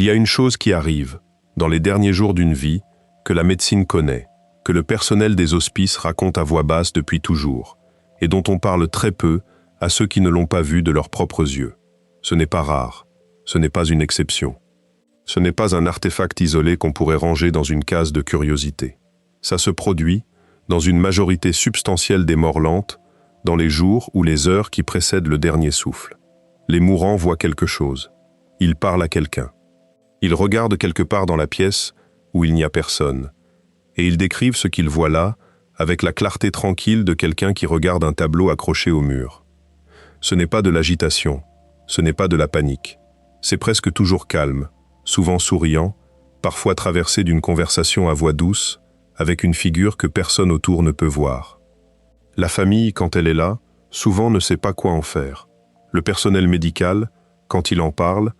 Il y a une chose qui arrive, dans les derniers jours d'une vie, que la médecine connaît, que le personnel des hospices raconte à voix basse depuis toujours, et dont on parle très peu à ceux qui ne l'ont pas vu de leurs propres yeux. Ce n'est pas rare, ce n'est pas une exception. Ce n'est pas un artefact isolé qu'on pourrait ranger dans une case de curiosité. Ça se produit, dans une majorité substantielle des morts lentes, dans les jours ou les heures qui précèdent le dernier souffle. Les mourants voient quelque chose. Ils parlent à quelqu'un. Ils regardent quelque part dans la pièce où il n'y a personne, et ils décrivent ce qu'ils voient là avec la clarté tranquille de quelqu'un qui regarde un tableau accroché au mur. Ce n'est pas de l'agitation, ce n'est pas de la panique. C'est presque toujours calme, souvent souriant, parfois traversé d'une conversation à voix douce, avec une figure que personne autour ne peut voir. La famille, quand elle est là, souvent ne sait pas quoi en faire. Le personnel médical, quand il en parle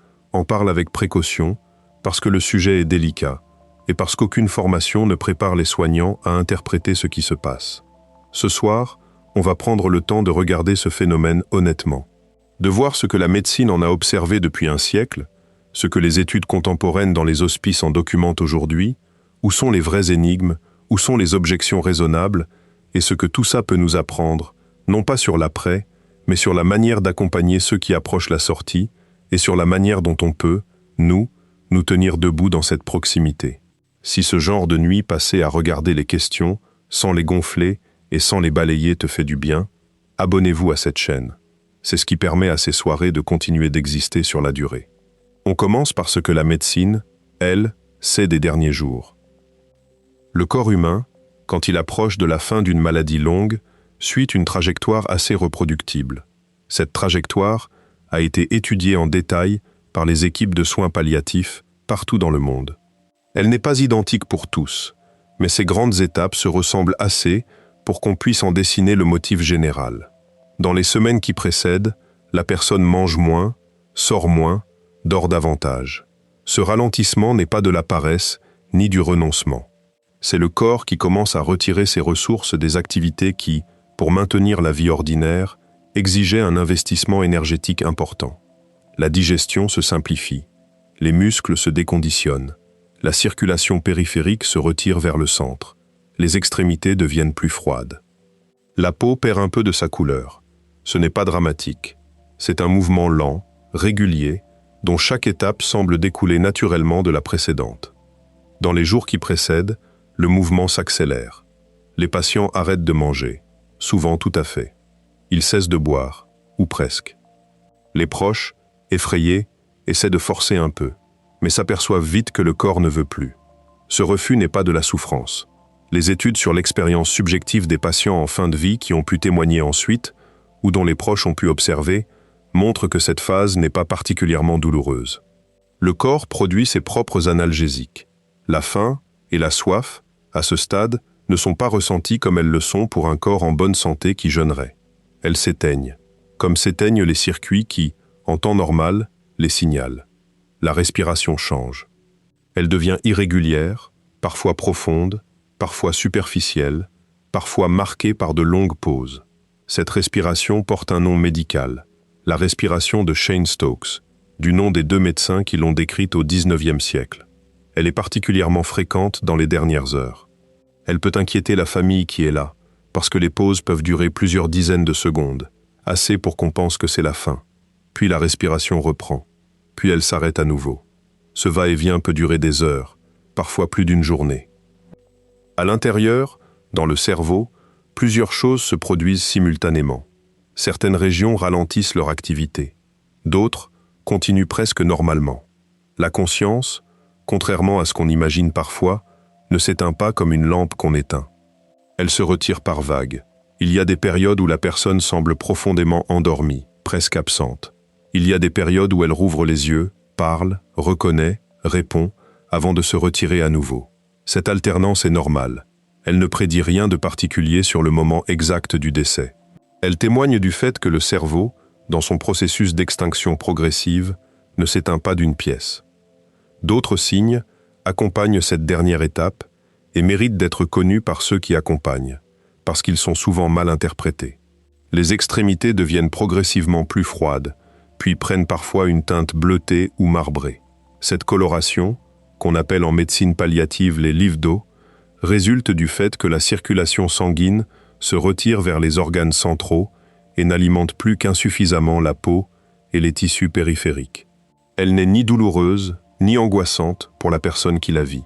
avec précaution, parce que le sujet est délicat, et parce qu'aucune formation ne prépare les soignants à interpréter ce qui se passe. Ce soir, on va prendre le temps de regarder ce phénomène honnêtement, de voir ce que la médecine en a observé depuis un siècle, ce que les études contemporaines dans les hospices en documentent aujourd'hui, où sont les vraies énigmes, où sont les objections raisonnables, et ce que tout ça peut nous apprendre, non pas sur l'après, mais sur la manière d'accompagner ceux qui approchent la sortie, et sur la manière dont on peut, nous tenir debout dans cette proximité. Si ce genre de nuit passée à regarder les questions, sans les gonfler et sans les balayer te fait du bien, abonnez-vous à cette chaîne. C'est ce qui permet à ces soirées de continuer d'exister sur la durée. On commence par ce que la médecine, elle, sait des derniers jours. Le corps humain, quand il approche de la fin d'une maladie longue, suit une trajectoire assez reproductible. Cette trajectoire a été étudiée en détail par les équipes de soins palliatifs partout dans le monde. Elle n'est pas identique pour tous, mais ces grandes étapes se ressemblent assez pour qu'on puisse en dessiner le motif général. Dans les semaines qui précèdent, la personne mange moins, sort moins, dort davantage. Ce ralentissement n'est pas de la paresse ni du renoncement. C'est le corps qui commence à retirer ses ressources des activités qui, pour maintenir la vie ordinaire, exigeaient un investissement énergétique important. La digestion se simplifie, les muscles se déconditionnent, la circulation périphérique se retire vers le centre, les extrémités deviennent plus froides. La peau perd un peu de sa couleur. Ce n'est pas dramatique. C'est un mouvement lent, régulier, dont chaque étape semble découler naturellement de la précédente. Dans les jours qui précèdent, le mouvement s'accélère. Les patients arrêtent de manger, souvent tout à fait. Ils cessent de boire, ou presque. Les proches, effrayés, essaient de forcer un peu, mais s'aperçoivent vite que le corps ne veut plus. Ce refus n'est pas de la souffrance. Les études sur l'expérience subjective des patients en fin de vie qui ont pu témoigner ensuite, ou dont les proches ont pu observer, montrent que cette phase n'est pas particulièrement douloureuse. Le corps produit ses propres analgésiques. La faim et la soif, à ce stade, ne sont pas ressenties comme elles le sont pour un corps en bonne santé qui jeûnerait. Elles s'éteignent, comme s'éteignent les circuits qui, en temps normal, les signalent. La respiration change. Elle devient irrégulière, parfois profonde, parfois superficielle, parfois marquée par de longues pauses. Cette respiration porte un nom médical, la respiration de Cheyne-Stokes, du nom des deux médecins qui l'ont décrite au XIXe siècle. Elle est particulièrement fréquente dans les dernières heures. Elle peut inquiéter la famille qui est là, parce que les pauses peuvent durer plusieurs dizaines de secondes, assez pour qu'on pense que c'est la fin. Puis la respiration reprend, puis elle s'arrête à nouveau. Ce va-et-vient peut durer des heures, parfois plus d'une journée. À l'intérieur, dans le cerveau, plusieurs choses se produisent simultanément. Certaines régions ralentissent leur activité. D'autres continuent presque normalement. La conscience, contrairement à ce qu'on imagine parfois, ne s'éteint pas comme une lampe qu'on éteint. Elle se retire par vagues. Il y a des périodes où la personne semble profondément endormie, presque absente. Il y a des périodes où elle rouvre les yeux, parle, reconnaît, répond, avant de se retirer à nouveau. Cette alternance est normale. Elle ne prédit rien de particulier sur le moment exact du décès. Elle témoigne du fait que le cerveau, dans son processus d'extinction progressive, ne s'éteint pas d'une pièce. D'autres signes accompagnent cette dernière étape et méritent d'être connus par ceux qui accompagnent, parce qu'ils sont souvent mal interprétés. Les extrémités deviennent progressivement plus froides, puis prennent parfois une teinte bleutée ou marbrée. Cette coloration, qu'on appelle en médecine palliative les livres d'eau, résulte du fait que la circulation sanguine se retire vers les organes centraux et n'alimente plus qu'insuffisamment la peau et les tissus périphériques. Elle n'est ni douloureuse, ni angoissante pour la personne qui la vit.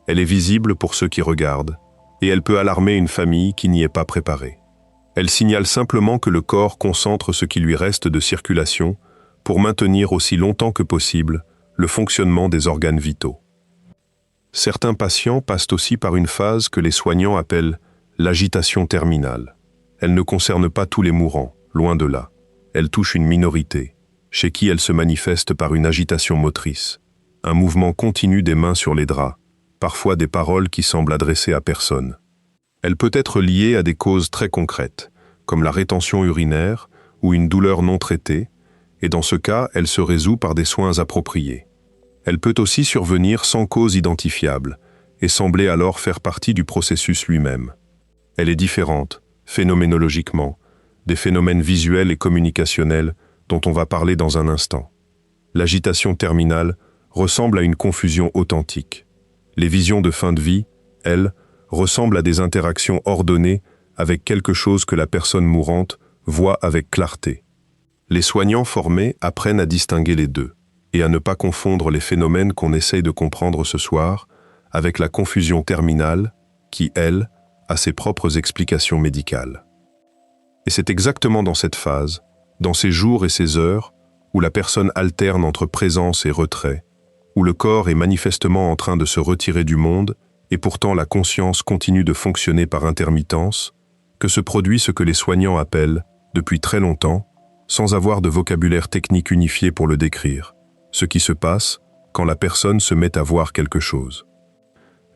Elle est visible pour ceux qui regardent, et elle peut alarmer une famille qui n'y est pas préparée. Elle signale simplement que le corps concentre ce qui lui reste de circulation pour maintenir aussi longtemps que possible le fonctionnement des organes vitaux. Certains patients passent aussi par une phase que les soignants appellent l'agitation terminale. Elle ne concerne pas tous les mourants, loin de là. Elle touche une minorité, chez qui elle se manifeste par une agitation motrice, un mouvement continu des mains sur les draps, parfois des paroles qui semblent adressées à personne. Elle peut être liée à des causes très concrètes, comme la rétention urinaire ou une douleur non traitée, et dans ce cas, elle se résout par des soins appropriés. Elle peut aussi survenir sans cause identifiable, et sembler alors faire partie du processus lui-même. Elle est différente, phénoménologiquement, des phénomènes visuels et communicationnels dont on va parler dans un instant. L'agitation terminale ressemble à une confusion authentique. Les visions de fin de vie, elles, ressemblent à des interactions ordonnées avec quelque chose que la personne mourante voit avec clarté. Les soignants formés apprennent à distinguer les deux et à ne pas confondre les phénomènes qu'on essaye de comprendre ce soir avec la confusion terminale qui, elle, a ses propres explications médicales. Et c'est exactement dans cette phase, dans ces jours et ces heures, où la personne alterne entre présence et retrait, où le corps est manifestement en train de se retirer du monde et pourtant la conscience continue de fonctionner par intermittence, que se produit ce que les soignants appellent, depuis très longtemps, sans avoir de vocabulaire technique unifié pour le décrire, ce qui se passe quand la personne se met à voir quelque chose.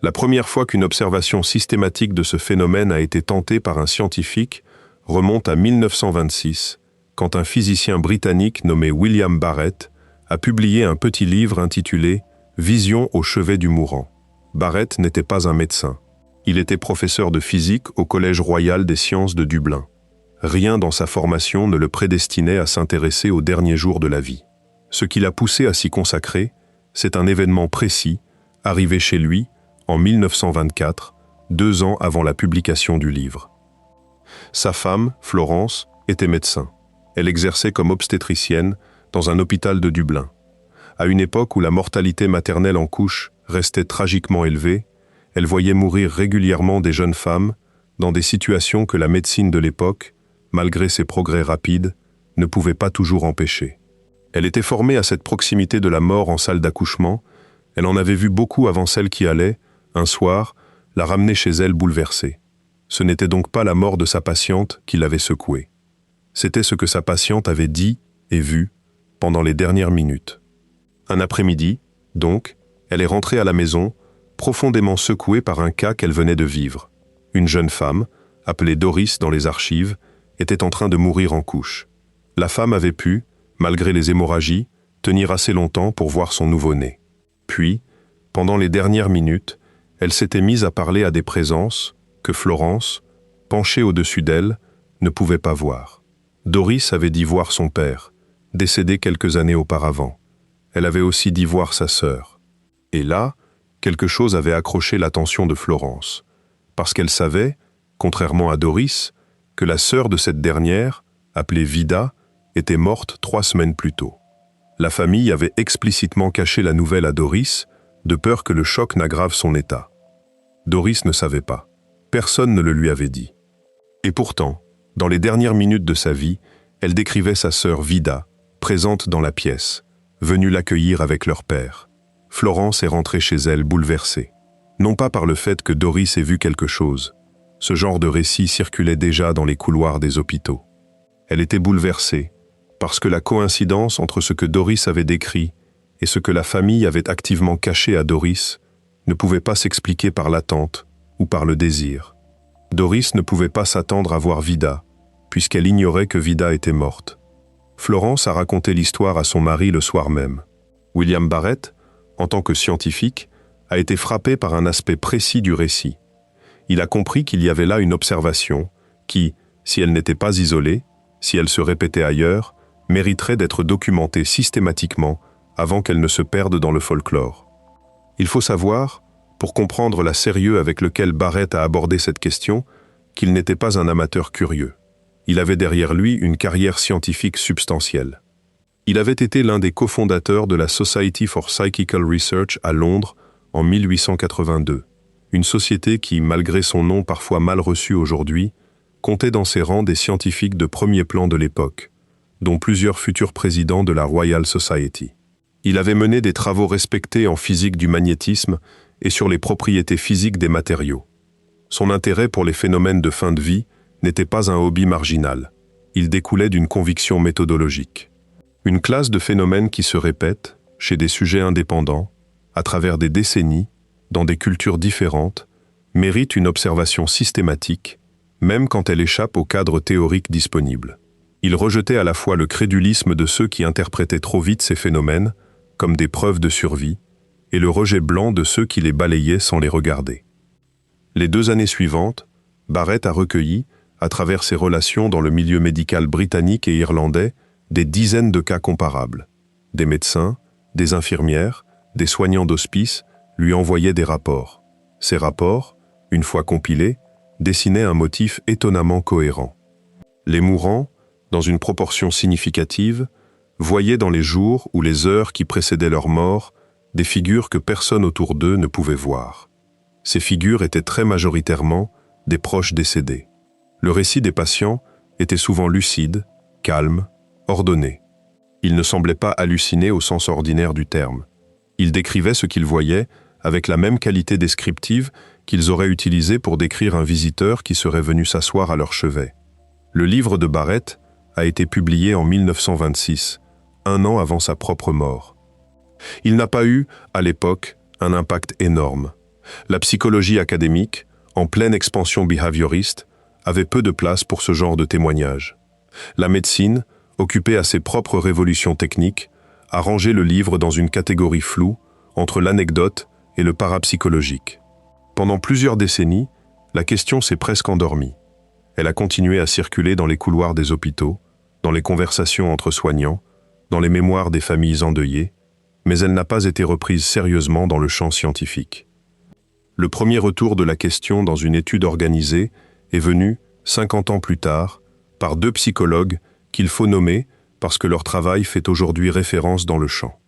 La première fois qu'une observation systématique de ce phénomène a été tentée par un scientifique remonte à 1926, quand un physicien britannique nommé William Barrett a publié un petit livre intitulé « Vision au chevet du mourant ». Barrett n'était pas un médecin. Il était professeur de physique au Collège royal des sciences de Dublin. Rien dans sa formation ne le prédestinait à s'intéresser aux derniers jours de la vie. Ce qui l'a poussé à s'y consacrer, c'est un événement précis, arrivé chez lui en 1924, 2 ans avant la publication du livre. Sa femme, Florence, était médecin. Elle exerçait comme obstétricienne dans un hôpital de Dublin. À une époque où la mortalité maternelle en couche restait tragiquement élevée, elle voyait mourir régulièrement des jeunes femmes dans des situations que la médecine de l'époque, malgré ses progrès rapides, ne pouvait pas toujours empêcher. Elle était formée à cette proximité de la mort en salle d'accouchement, elle en avait vu beaucoup avant celle qui allait, un soir, la ramener chez elle bouleversée. Ce n'était donc pas la mort de sa patiente qui l'avait secouée. C'était ce que sa patiente avait dit et vu pendant les dernières minutes. Un après-midi, donc, elle est rentrée à la maison, profondément secouée par un cas qu'elle venait de vivre. Une jeune femme, appelée Doris dans les archives, était en train de mourir en couche. La femme avait pu, malgré les hémorragies, tenir assez longtemps pour voir son nouveau-né. Puis, pendant les dernières minutes, elle s'était mise à parler à des présences que Florence, penchée au-dessus d'elle, ne pouvait pas voir. Doris avait dit voir son père, décédé quelques années auparavant. Elle avait aussi dit voir sa sœur. Et là, quelque chose avait accroché l'attention de Florence, parce qu'elle savait, contrairement à Doris, que la sœur de cette dernière, appelée Vida, était morte 3 semaines plus tôt. La famille avait explicitement caché la nouvelle à Doris, de peur que le choc n'aggrave son état. Doris ne savait pas. Personne ne le lui avait dit. Et pourtant, dans les dernières minutes de sa vie, elle décrivait sa sœur Vida, présente dans la pièce, venue l'accueillir avec leur père. Florence est rentrée chez elle bouleversée. Non pas par le fait que Doris ait vu quelque chose. Ce genre de récit circulait déjà dans les couloirs des hôpitaux. Elle était bouleversée, parce que la coïncidence entre ce que Doris avait décrit et ce que la famille avait activement caché à Doris ne pouvait pas s'expliquer par l'attente ou par le désir. Doris ne pouvait pas s'attendre à voir Vida, puisqu'elle ignorait que Vida était morte. Florence a raconté l'histoire à son mari le soir même. William Barrett, en tant que scientifique, a été frappé par un aspect précis du récit. Il a compris qu'il y avait là une observation qui, si elle n'était pas isolée, si elle se répétait ailleurs, mériterait d'être documentée systématiquement avant qu'elles ne se perdent dans le folklore. Il faut savoir, pour comprendre le sérieux avec lequel Barrett a abordé cette question, qu'il n'était pas un amateur curieux. Il avait derrière lui une carrière scientifique substantielle. Il avait été l'un des cofondateurs de la Society for Psychical Research à Londres en 1882, une société qui, malgré son nom parfois mal reçu aujourd'hui, comptait dans ses rangs des scientifiques de premier plan de l'époque, dont plusieurs futurs présidents de la Royal Society. Il avait mené des travaux respectés en physique du magnétisme et sur les propriétés physiques des matériaux. Son intérêt pour les phénomènes de fin de vie n'était pas un hobby marginal. Il découlait d'une conviction méthodologique. Une classe de phénomènes qui se répètent, chez des sujets indépendants, à travers des décennies, dans des cultures différentes, mérite une observation systématique, même quand elle échappe au cadre théorique disponible. Il rejetait à la fois le crédulisme de ceux qui interprétaient trop vite ces phénomènes comme des preuves de survie, et le rejet blanc de ceux qui les balayaient sans les regarder. Les 2 années suivantes, Barrett a recueilli, à travers ses relations dans le milieu médical britannique et irlandais, des dizaines de cas comparables. Des médecins, des infirmières, des soignants d'hospice lui envoyaient des rapports. Ces rapports, une fois compilés, dessinaient un motif étonnamment cohérent. Les mourants, dans une proportion significative, voyaient dans les jours ou les heures qui précédaient leur mort des figures que personne autour d'eux ne pouvait voir. Ces figures étaient très majoritairement des proches décédés. Le récit des patients était souvent lucide, calme, ordonné. Ils ne semblaient pas halluciner au sens ordinaire du terme. Ils décrivaient ce qu'ils voyaient avec la même qualité descriptive qu'ils auraient utilisée pour décrire un visiteur qui serait venu s'asseoir à leur chevet. Le livre de Barrett a été publié en 1926, 1 an avant sa propre mort. Il n'a pas eu, à l'époque, un impact énorme. La psychologie académique, en pleine expansion behavioriste, avait peu de place pour ce genre de témoignages. La médecine, occupée à ses propres révolutions techniques, a rangé le livre dans une catégorie floue entre l'anecdote et le parapsychologique. Pendant plusieurs décennies, la question s'est presque endormie. Elle a continué à circuler dans les couloirs des hôpitaux, dans les conversations entre soignants, dans les mémoires des familles endeuillées, mais elle n'a pas été reprise sérieusement dans le champ scientifique. Le premier retour de la question dans une étude organisée est venu, 50 ans plus tard, par 2 psychologues qu'il faut nommer parce que leur travail fait aujourd'hui référence dans le champ.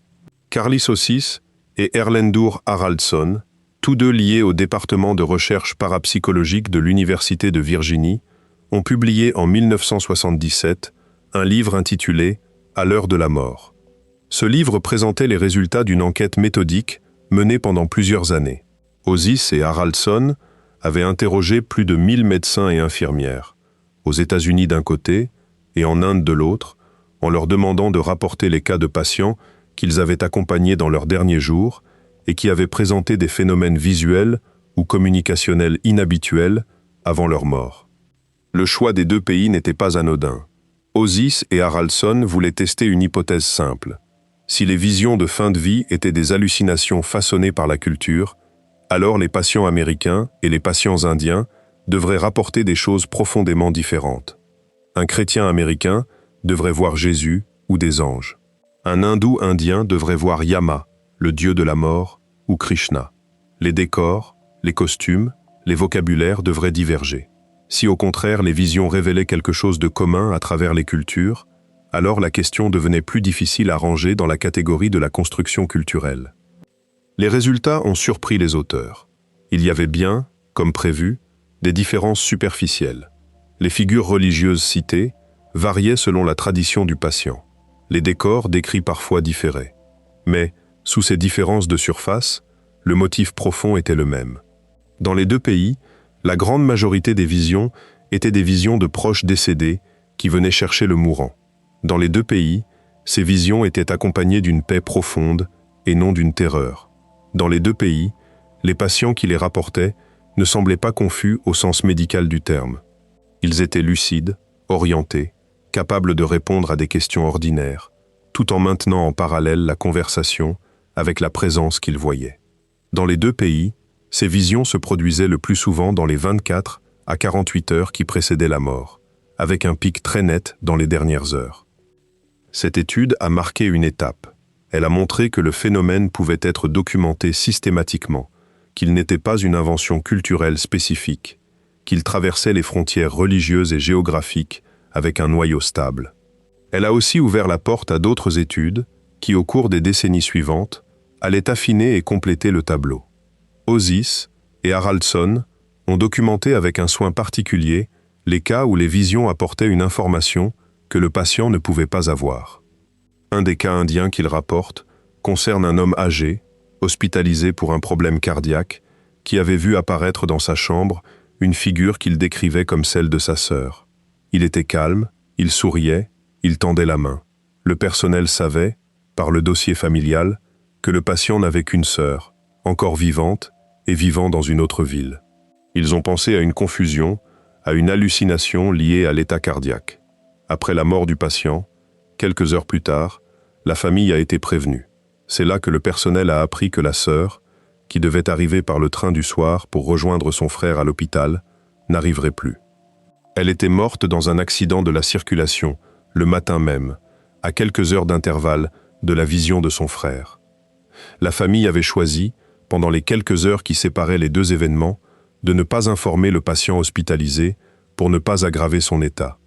Carly Sosis et Erlendur Haraldsson, tous 2 liés au département de recherche parapsychologique de l'Université de Virginie, ont publié en 1977 un livre intitulé « À l'heure de la mort ». Ce livre présentait les résultats d'une enquête méthodique menée pendant plusieurs années. Sosis et Haraldsson avaient interrogé plus de 1000 médecins et infirmières, aux États-Unis d'un côté et en Inde de l'autre, en leur demandant de rapporter les cas de patients qu'ils avaient accompagnés dans leurs derniers jours et qui avaient présenté des phénomènes visuels ou communicationnels inhabituels avant leur mort. Le choix des 2 pays n'était pas anodin. Sosis et Haraldsson voulaient tester une hypothèse simple. Si les visions de fin de vie étaient des hallucinations façonnées par la culture, alors les patients américains et les patients indiens devraient rapporter des choses profondément différentes. Un chrétien américain devrait voir Jésus ou des anges. Un hindou indien devrait voir Yama, le dieu de la mort, ou Krishna. Les décors, les costumes, les vocabulaires devraient diverger. Si au contraire les visions révélaient quelque chose de commun à travers les cultures, alors la question devenait plus difficile à ranger dans la catégorie de la construction culturelle. Les résultats ont surpris les auteurs. Il y avait bien, comme prévu, des différences superficielles. Les figures religieuses citées variaient selon la tradition du patient. Les décors décrits parfois différaient. Mais, sous ces différences de surface, le motif profond était le même. Dans les 2 pays, la grande majorité des visions étaient des visions de proches décédés qui venaient chercher le mourant. Dans les 2 pays, ces visions étaient accompagnées d'une paix profonde et non d'une terreur. Dans les 2 pays, les patients qui les rapportaient ne semblaient pas confus au sens médical du terme. Ils étaient lucides, orientés, capables de répondre à des questions ordinaires, tout en maintenant en parallèle la conversation avec la présence qu'ils voyaient. Dans les 2 pays, ces visions se produisaient le plus souvent dans les 24 à 48 heures qui précédaient la mort, avec un pic très net dans les dernières heures. Cette étude a marqué une étape. Elle a montré que le phénomène pouvait être documenté systématiquement, qu'il n'était pas une invention culturelle spécifique, qu'il traversait les frontières religieuses et géographiques avec un noyau stable. Elle a aussi ouvert la porte à d'autres études qui, au cours des décennies suivantes, allaient affiner et compléter le tableau. Osis et Haraldson ont documenté avec un soin particulier les cas où les visions apportaient une information que le patient ne pouvait pas avoir. Un des cas indiens qu'il rapporte concerne un homme âgé, hospitalisé pour un problème cardiaque, qui avait vu apparaître dans sa chambre une figure qu'il décrivait comme celle de sa sœur. Il était calme, il souriait, il tendait la main. Le personnel savait, par le dossier familial, que le patient n'avait qu'une sœur, encore vivante et vivant dans une autre ville. Ils ont pensé à une confusion, à une hallucination liée à l'état cardiaque. Après la mort du patient, quelques heures plus tard, la famille a été prévenue. C'est là que le personnel a appris que la sœur, qui devait arriver par le train du soir pour rejoindre son frère à l'hôpital, n'arriverait plus. Elle était morte dans un accident de la circulation, le matin même, à quelques heures d'intervalle de la vision de son frère. La famille avait choisi, pendant les quelques heures qui séparaient les deux événements, de ne pas informer le patient hospitalisé pour ne pas aggraver son état.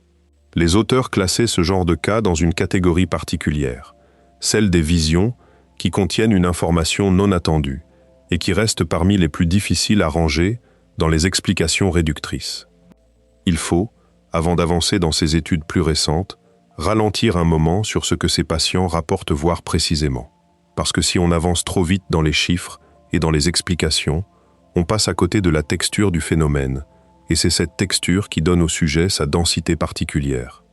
Les auteurs classaient ce genre de cas dans une catégorie particulière, celle des visions qui contiennent une information non attendue et qui restent parmi les plus difficiles à ranger dans les explications réductrices. Il faut, avant d'avancer dans ces études plus récentes, ralentir un moment sur ce que ces patients rapportent voir précisément. Parce que si on avance trop vite dans les chiffres et dans les explications, on passe à côté de la texture du phénomène, et c'est cette texture qui donne au sujet sa densité particulière.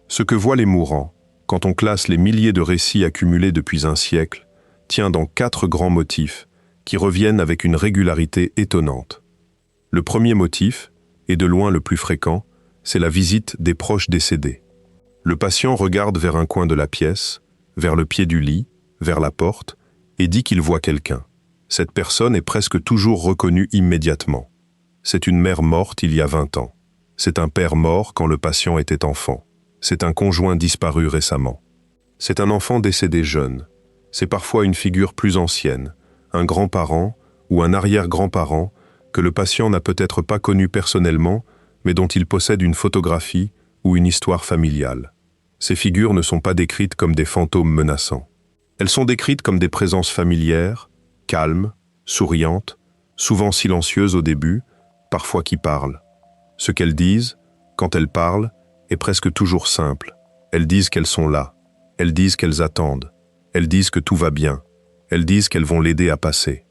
Ce que voient les mourants, quand on classe les milliers de récits accumulés depuis un siècle, tient dans 4 grands motifs qui reviennent avec une régularité étonnante. Le premier motif, et de loin le plus fréquent, c'est la visite des proches décédés. Le patient regarde vers un coin de la pièce, vers le pied du lit, vers la porte, et dit qu'il voit quelqu'un. Cette personne est presque toujours reconnue immédiatement. C'est une mère morte il y a 20 ans. C'est un père mort quand le patient était enfant. C'est un conjoint disparu récemment. C'est un enfant décédé jeune. C'est parfois une figure plus ancienne, un grand-parent ou un arrière-grand-parent que le patient n'a peut-être pas connu personnellement, mais dont il possède une photographie ou une histoire familiale. Ces figures ne sont pas décrites comme des fantômes menaçants. Elles sont décrites comme des présences familières, calmes, souriantes, souvent silencieuses au début, parfois qui parlent. Ce qu'elles disent, quand elles parlent, est presque toujours simple. Elles disent qu'elles sont là. Elles disent qu'elles attendent. Elles disent que tout va bien. Elles disent qu'elles vont l'aider à passer.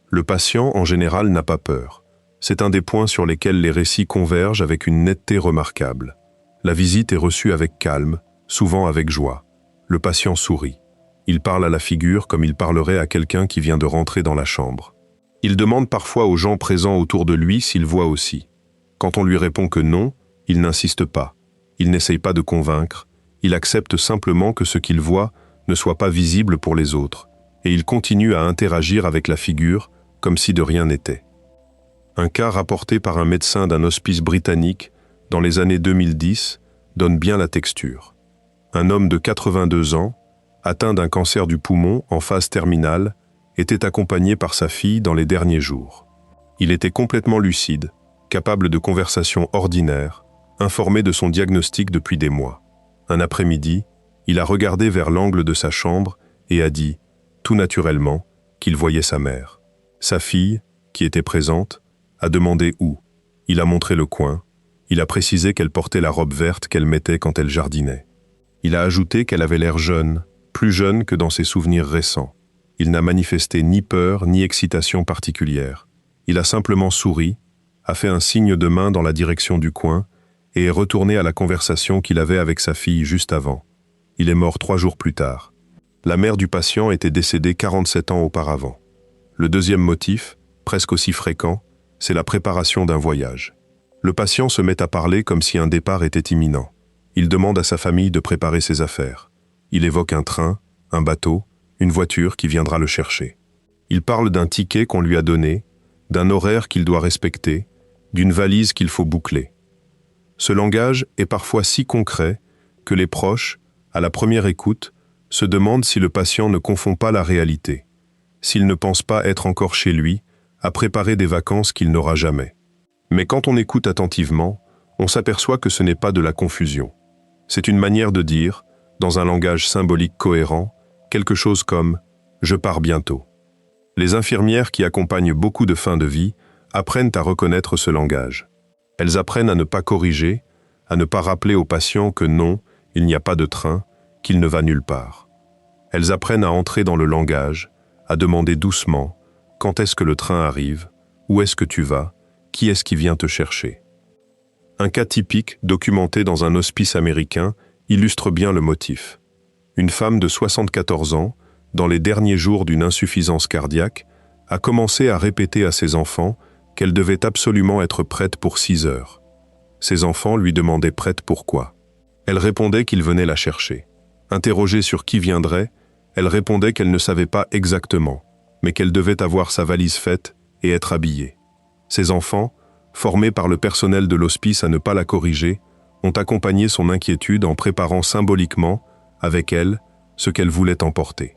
Le patient, en général, n'a pas peur. C'est un des points sur lesquels les récits convergent avec une netteté remarquable. La visite est reçue avec calme, souvent avec joie. Le patient sourit. Il parle à la figure comme il parlerait à quelqu'un qui vient de rentrer dans la chambre. Il demande parfois aux gens présents autour de lui s'ils voient aussi. Quand on lui répond que non, il n'insiste pas. Il n'essaye pas de convaincre. Il accepte simplement que ce qu'il voit ne soit pas visible pour les autres, et il continue à interagir avec la figure comme si de rien n'était. Un cas rapporté par un médecin d'un hospice britannique dans les années 2010 donne bien la texture. Un homme de 82 ans, atteint d'un cancer du poumon en phase terminale, était accompagné par sa fille dans les derniers jours. Il était complètement lucide, capable de conversations ordinaires, informé de son diagnostic depuis des mois. Un après-midi, il a regardé vers l'angle de sa chambre et a dit, tout naturellement, qu'il voyait sa mère. Sa fille, qui était présente, a demandé où. Il a montré le coin. Il a précisé qu'elle portait la robe verte qu'elle mettait quand elle jardinait. Il a ajouté qu'elle avait l'air jeune, plus jeune que dans ses souvenirs récents. Il n'a manifesté ni peur ni excitation particulière. Il a simplement souri, a fait un signe de main dans la direction du coin et est retourné à la conversation qu'il avait avec sa fille juste avant. Il est mort 3 jours plus tard. La mère du patient était décédée 47 ans auparavant. Le deuxième motif, presque aussi fréquent, c'est la préparation d'un voyage. Le patient se met à parler comme si un départ était imminent. Il demande à sa famille de préparer ses affaires. Il évoque un train, un bateau, une voiture qui viendra le chercher. Il parle d'un ticket qu'on lui a donné, d'un horaire qu'il doit respecter, d'une valise qu'il faut boucler. Ce langage est parfois si concret que les proches, à la première écoute, se demande si le patient ne confond pas la réalité, s'il ne pense pas être encore chez lui, à préparer des vacances qu'il n'aura jamais. Mais quand on écoute attentivement, on s'aperçoit que ce n'est pas de la confusion. C'est une manière de dire, dans un langage symbolique cohérent, quelque chose comme « je pars bientôt ». Les infirmières qui accompagnent beaucoup de fins de vie apprennent à reconnaître ce langage. Elles apprennent à ne pas corriger, à ne pas rappeler aux patients que non, il n'y a pas de train, qu'il ne va nulle part. Elles apprennent à entrer dans le langage, à demander doucement « quand est-ce que le train arrive ? Où est-ce que tu vas ? Qui est-ce qui vient te chercher ?» Un cas typique, documenté dans un hospice américain, illustre bien le motif. Une femme de 74 ans, dans les derniers jours d'une insuffisance cardiaque, a commencé à répéter à ses enfants qu'elle devait absolument être prête pour 6 heures. Ses enfants lui demandaient prête pourquoi. Elle répondait qu'il venait la chercher. Interrogée sur qui viendrait, elle répondait qu'elle ne savait pas exactement, mais qu'elle devait avoir sa valise faite et être habillée. Ses enfants, formés par le personnel de l'hospice à ne pas la corriger, ont accompagné son inquiétude en préparant symboliquement, avec elle, ce qu'elle voulait emporter.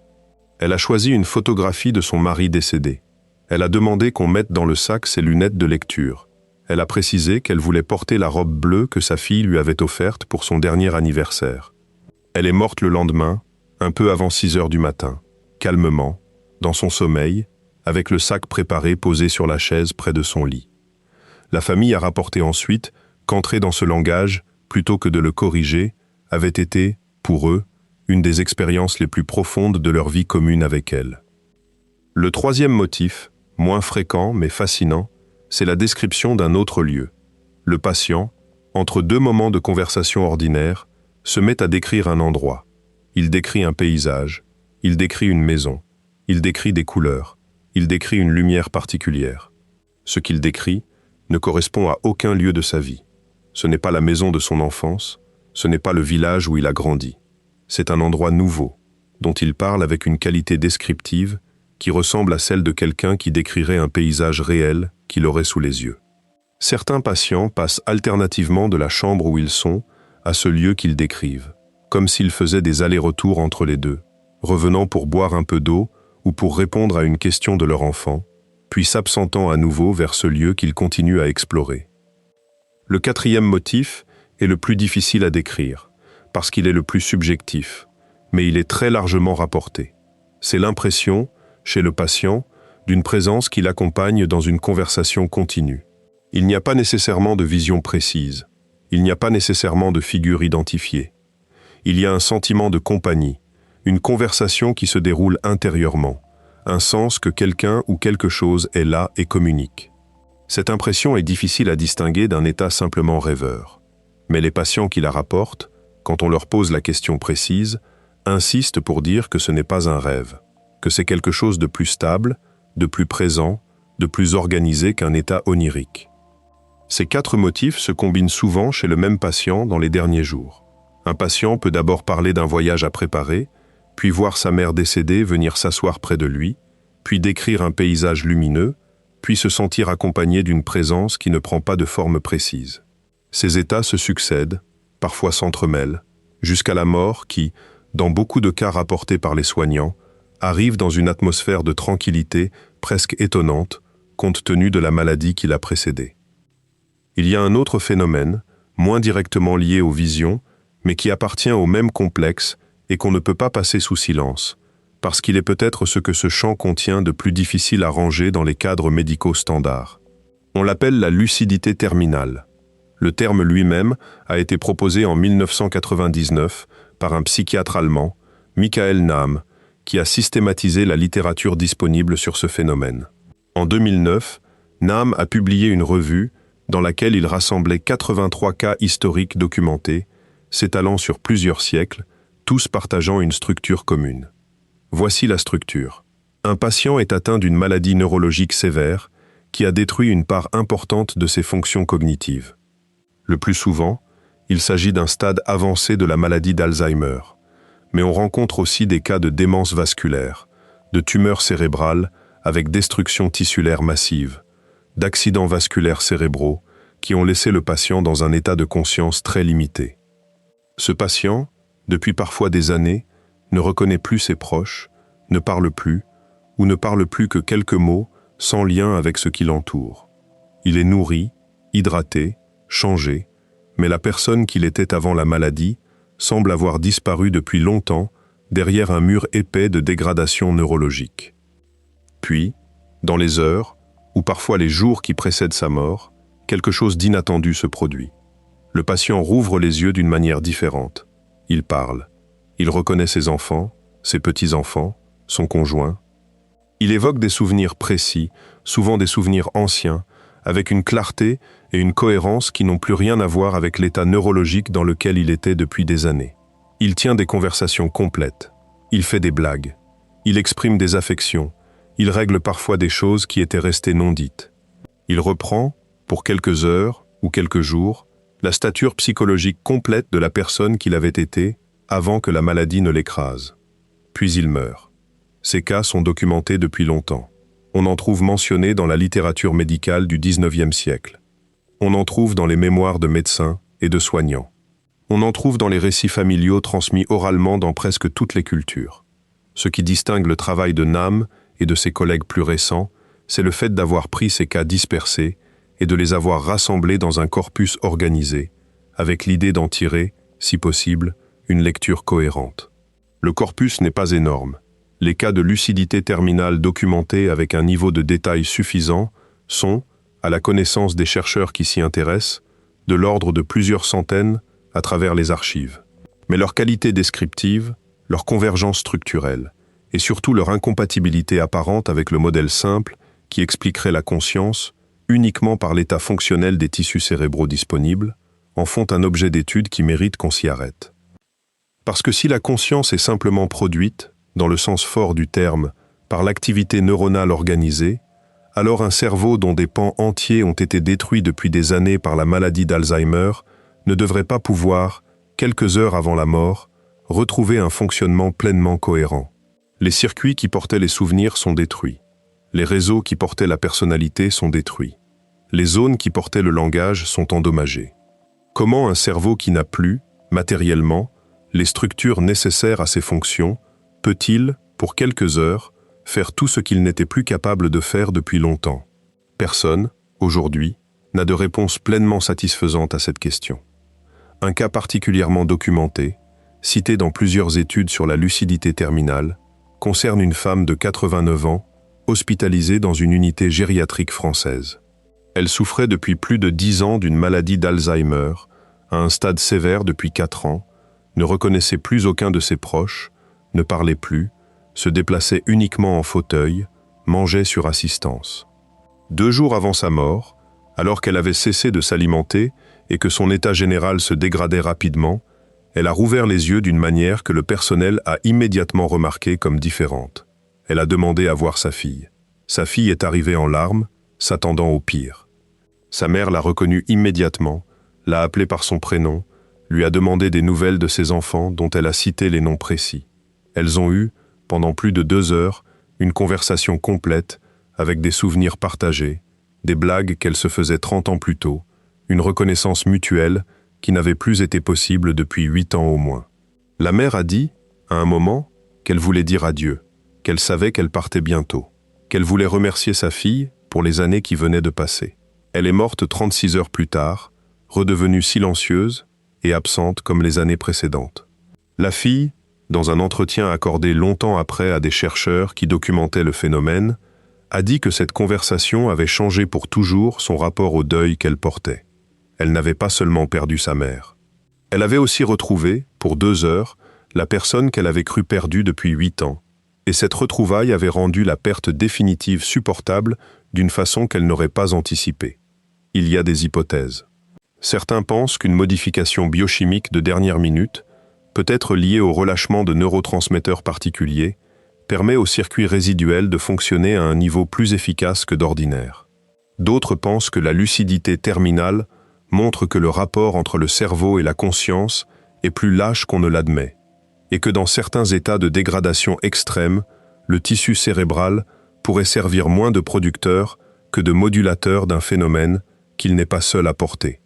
Elle a choisi une photographie de son mari décédé. Elle a demandé qu'on mette dans le sac ses lunettes de lecture. Elle a précisé qu'elle voulait porter la robe bleue que sa fille lui avait offerte pour son dernier anniversaire. Elle est morte le lendemain, un peu avant 6 heures du matin, calmement, dans son sommeil, avec le sac préparé posé sur la chaise près de son lit. La famille a rapporté ensuite qu'entrer dans ce langage, plutôt que de le corriger, avait été, pour eux, une des expériences les plus profondes de leur vie commune avec elle. Le troisième motif, moins fréquent mais fascinant, c'est la description d'un autre lieu. Le patient, entre 2 moments de conversation ordinaire, se met à décrire un endroit. Il décrit un paysage, il décrit une maison, il décrit des couleurs, il décrit une lumière particulière. Ce qu'il décrit ne correspond à aucun lieu de sa vie. Ce n'est pas la maison de son enfance, ce n'est pas le village où il a grandi. C'est un endroit nouveau, dont il parle avec une qualité descriptive qui ressemble à celle de quelqu'un qui décrirait un paysage réel qu'il aurait sous les yeux. Certains patients passent alternativement de la chambre où ils sont à ce lieu qu'ils décrivent, comme s'ils faisaient des allers-retours entre les deux, revenant pour boire un peu d'eau ou pour répondre à une question de leur enfant, puis s'absentant à nouveau vers ce lieu qu'ils continuent à explorer. Le quatrième motif est le plus difficile à décrire, parce qu'il est le plus subjectif, mais il est très largement rapporté. C'est l'impression, chez le patient, d'une présence qui l'accompagne dans une conversation continue. Il n'y a pas nécessairement de vision précise, il n'y a pas nécessairement de figure identifiée. Il y a un sentiment de compagnie, une conversation qui se déroule intérieurement, un sens que quelqu'un ou quelque chose est là et communique. Cette impression est difficile à distinguer d'un état simplement rêveur. Mais les patients qui la rapportent, quand on leur pose la question précise, insistent pour dire que ce n'est pas un rêve, que c'est quelque chose de plus stable, de plus présent, de plus organisé qu'un état onirique. Ces 4 motifs se combinent souvent chez le même patient dans les derniers jours. Un patient peut d'abord parler d'un voyage à préparer, puis voir sa mère décédée venir s'asseoir près de lui, puis décrire un paysage lumineux, puis se sentir accompagné d'une présence qui ne prend pas de forme précise. Ces états se succèdent, parfois s'entremêlent, jusqu'à la mort qui, dans beaucoup de cas rapportés par les soignants, arrive dans une atmosphère de tranquillité presque étonnante, compte tenu de la maladie qui l'a précédée. Il y a un autre phénomène, moins directement lié aux visions, mais qui appartient au même complexe et qu'on ne peut pas passer sous silence, parce qu'il est peut-être ce que ce champ contient de plus difficile à ranger dans les cadres médicaux standards. On l'appelle la lucidité terminale. Le terme lui-même a été proposé en 1999 par un psychiatre allemand, Michael Nahm, qui a systématisé la littérature disponible sur ce phénomène. En 2009, Nahm a publié une revue dans laquelle il rassemblait 83 cas historiques documentés, s'étalant sur plusieurs siècles, tous partageant une structure commune. Voici la structure. Un patient est atteint d'une maladie neurologique sévère qui a détruit une part importante de ses fonctions cognitives. Le plus souvent, il s'agit d'un stade avancé de la maladie d'Alzheimer, mais on rencontre aussi des cas de démence vasculaire, de tumeurs cérébrales avec destruction tissulaire massive, d'accidents vasculaires cérébraux qui ont laissé le patient dans un état de conscience très limité. Ce patient, depuis parfois des années, ne reconnaît plus ses proches, ne parle plus, ou ne parle plus que quelques mots sans lien avec ce qui l'entoure. Il est nourri, hydraté, changé, mais la personne qu'il était avant la maladie semble avoir disparu depuis longtemps derrière un mur épais de dégradation neurologique. Puis, dans les heures, ou parfois les jours qui précèdent sa mort, quelque chose d'inattendu se produit. Le patient rouvre les yeux d'une manière différente. Il parle. Il reconnaît ses enfants, ses petits-enfants, son conjoint. Il évoque des souvenirs précis, souvent des souvenirs anciens, avec une clarté et une cohérence qui n'ont plus rien à voir avec l'état neurologique dans lequel il était depuis des années. Il tient des conversations complètes. Il fait des blagues. Il exprime des affections. Il règle parfois des choses qui étaient restées non dites. Il reprend, pour quelques heures ou quelques jours, la stature psychologique complète de la personne qu'il avait été avant que la maladie ne l'écrase. Puis il meurt. Ces cas sont documentés depuis longtemps. On en trouve mentionnés dans la littérature médicale du XIXe siècle. On en trouve dans les mémoires de médecins et de soignants. On en trouve dans les récits familiaux transmis oralement dans presque toutes les cultures. Ce qui distingue le travail de Nahm et de ses collègues plus récents, c'est le fait d'avoir pris ces cas dispersés et de les avoir rassemblés dans un corpus organisé, avec l'idée d'en tirer, si possible, une lecture cohérente. Le corpus n'est pas énorme. Les cas de lucidité terminale documentés avec un niveau de détail suffisant sont, à la connaissance des chercheurs qui s'y intéressent, de l'ordre de plusieurs centaines à travers les archives. Mais leur qualité descriptive, leur convergence structurelle, et surtout leur incompatibilité apparente avec le modèle simple qui expliquerait la conscience uniquement par l'état fonctionnel des tissus cérébraux disponibles, en font un objet d'étude qui mérite qu'on s'y arrête. Parce que si la conscience est simplement produite, dans le sens fort du terme, par l'activité neuronale organisée, alors un cerveau dont des pans entiers ont été détruits depuis des années par la maladie d'Alzheimer ne devrait pas pouvoir, quelques heures avant la mort, retrouver un fonctionnement pleinement cohérent. Les circuits qui portaient les souvenirs sont détruits. Les réseaux qui portaient la personnalité sont détruits. Les zones qui portaient le langage sont endommagées. Comment un cerveau qui n'a plus, matériellement, les structures nécessaires à ses fonctions, peut-il, pour quelques heures, faire tout ce qu'il n'était plus capable de faire depuis longtemps? Personne, aujourd'hui, n'a de réponse pleinement satisfaisante à cette question. Un cas particulièrement documenté, cité dans plusieurs études sur la lucidité terminale, concerne une femme de 89 ans, hospitalisée dans une unité gériatrique française. Elle souffrait depuis plus de 10 ans d'une maladie d'Alzheimer, à un stade sévère depuis 4 ans, ne reconnaissait plus aucun de ses proches, ne parlait plus, se déplaçait uniquement en fauteuil, mangeait sur assistance. 2 jours avant sa mort, alors qu'elle avait cessé de s'alimenter et que son état général se dégradait rapidement, elle a rouvert les yeux d'une manière que le personnel a immédiatement remarquée comme différente. Elle a demandé à voir sa fille. Sa fille est arrivée en larmes, s'attendant au pire. Sa mère l'a reconnue immédiatement, l'a appelée par son prénom, lui a demandé des nouvelles de ses enfants dont elle a cité les noms précis. Elles ont eu, pendant plus de 2 heures, une conversation complète, avec des souvenirs partagés, des blagues qu'elle se faisait 30 ans plus tôt, une reconnaissance mutuelle qui n'avait plus été possible depuis 8 ans au moins. La mère a dit, à un moment, qu'elle voulait dire adieu, qu'elle savait qu'elle partait bientôt, qu'elle voulait remercier sa fille pour les années qui venaient de passer. Elle est morte 36 heures plus tard, redevenue silencieuse et absente comme les années précédentes. La fille, dans un entretien accordé longtemps après à des chercheurs qui documentaient le phénomène, a dit que cette conversation avait changé pour toujours son rapport au deuil qu'elle portait. Elle n'avait pas seulement perdu sa mère. Elle avait aussi retrouvé, pour 2 heures, la personne qu'elle avait cru perdue depuis 8 ans, et cette retrouvaille avait rendu la perte définitive supportable d'une façon qu'elle n'aurait pas anticipée. Il y a des hypothèses. Certains pensent qu'une modification biochimique de dernière minute, peut-être liée au relâchement de neurotransmetteurs particuliers, permet aux circuits résiduels de fonctionner à un niveau plus efficace que d'ordinaire. D'autres pensent que la lucidité terminale montre que le rapport entre le cerveau et la conscience est plus lâche qu'on ne l'admet, et que dans certains états de dégradation extrême, le tissu cérébral pourrait servir moins de producteur que de modulateur d'un phénomène qu'il n'est pas seul à porter.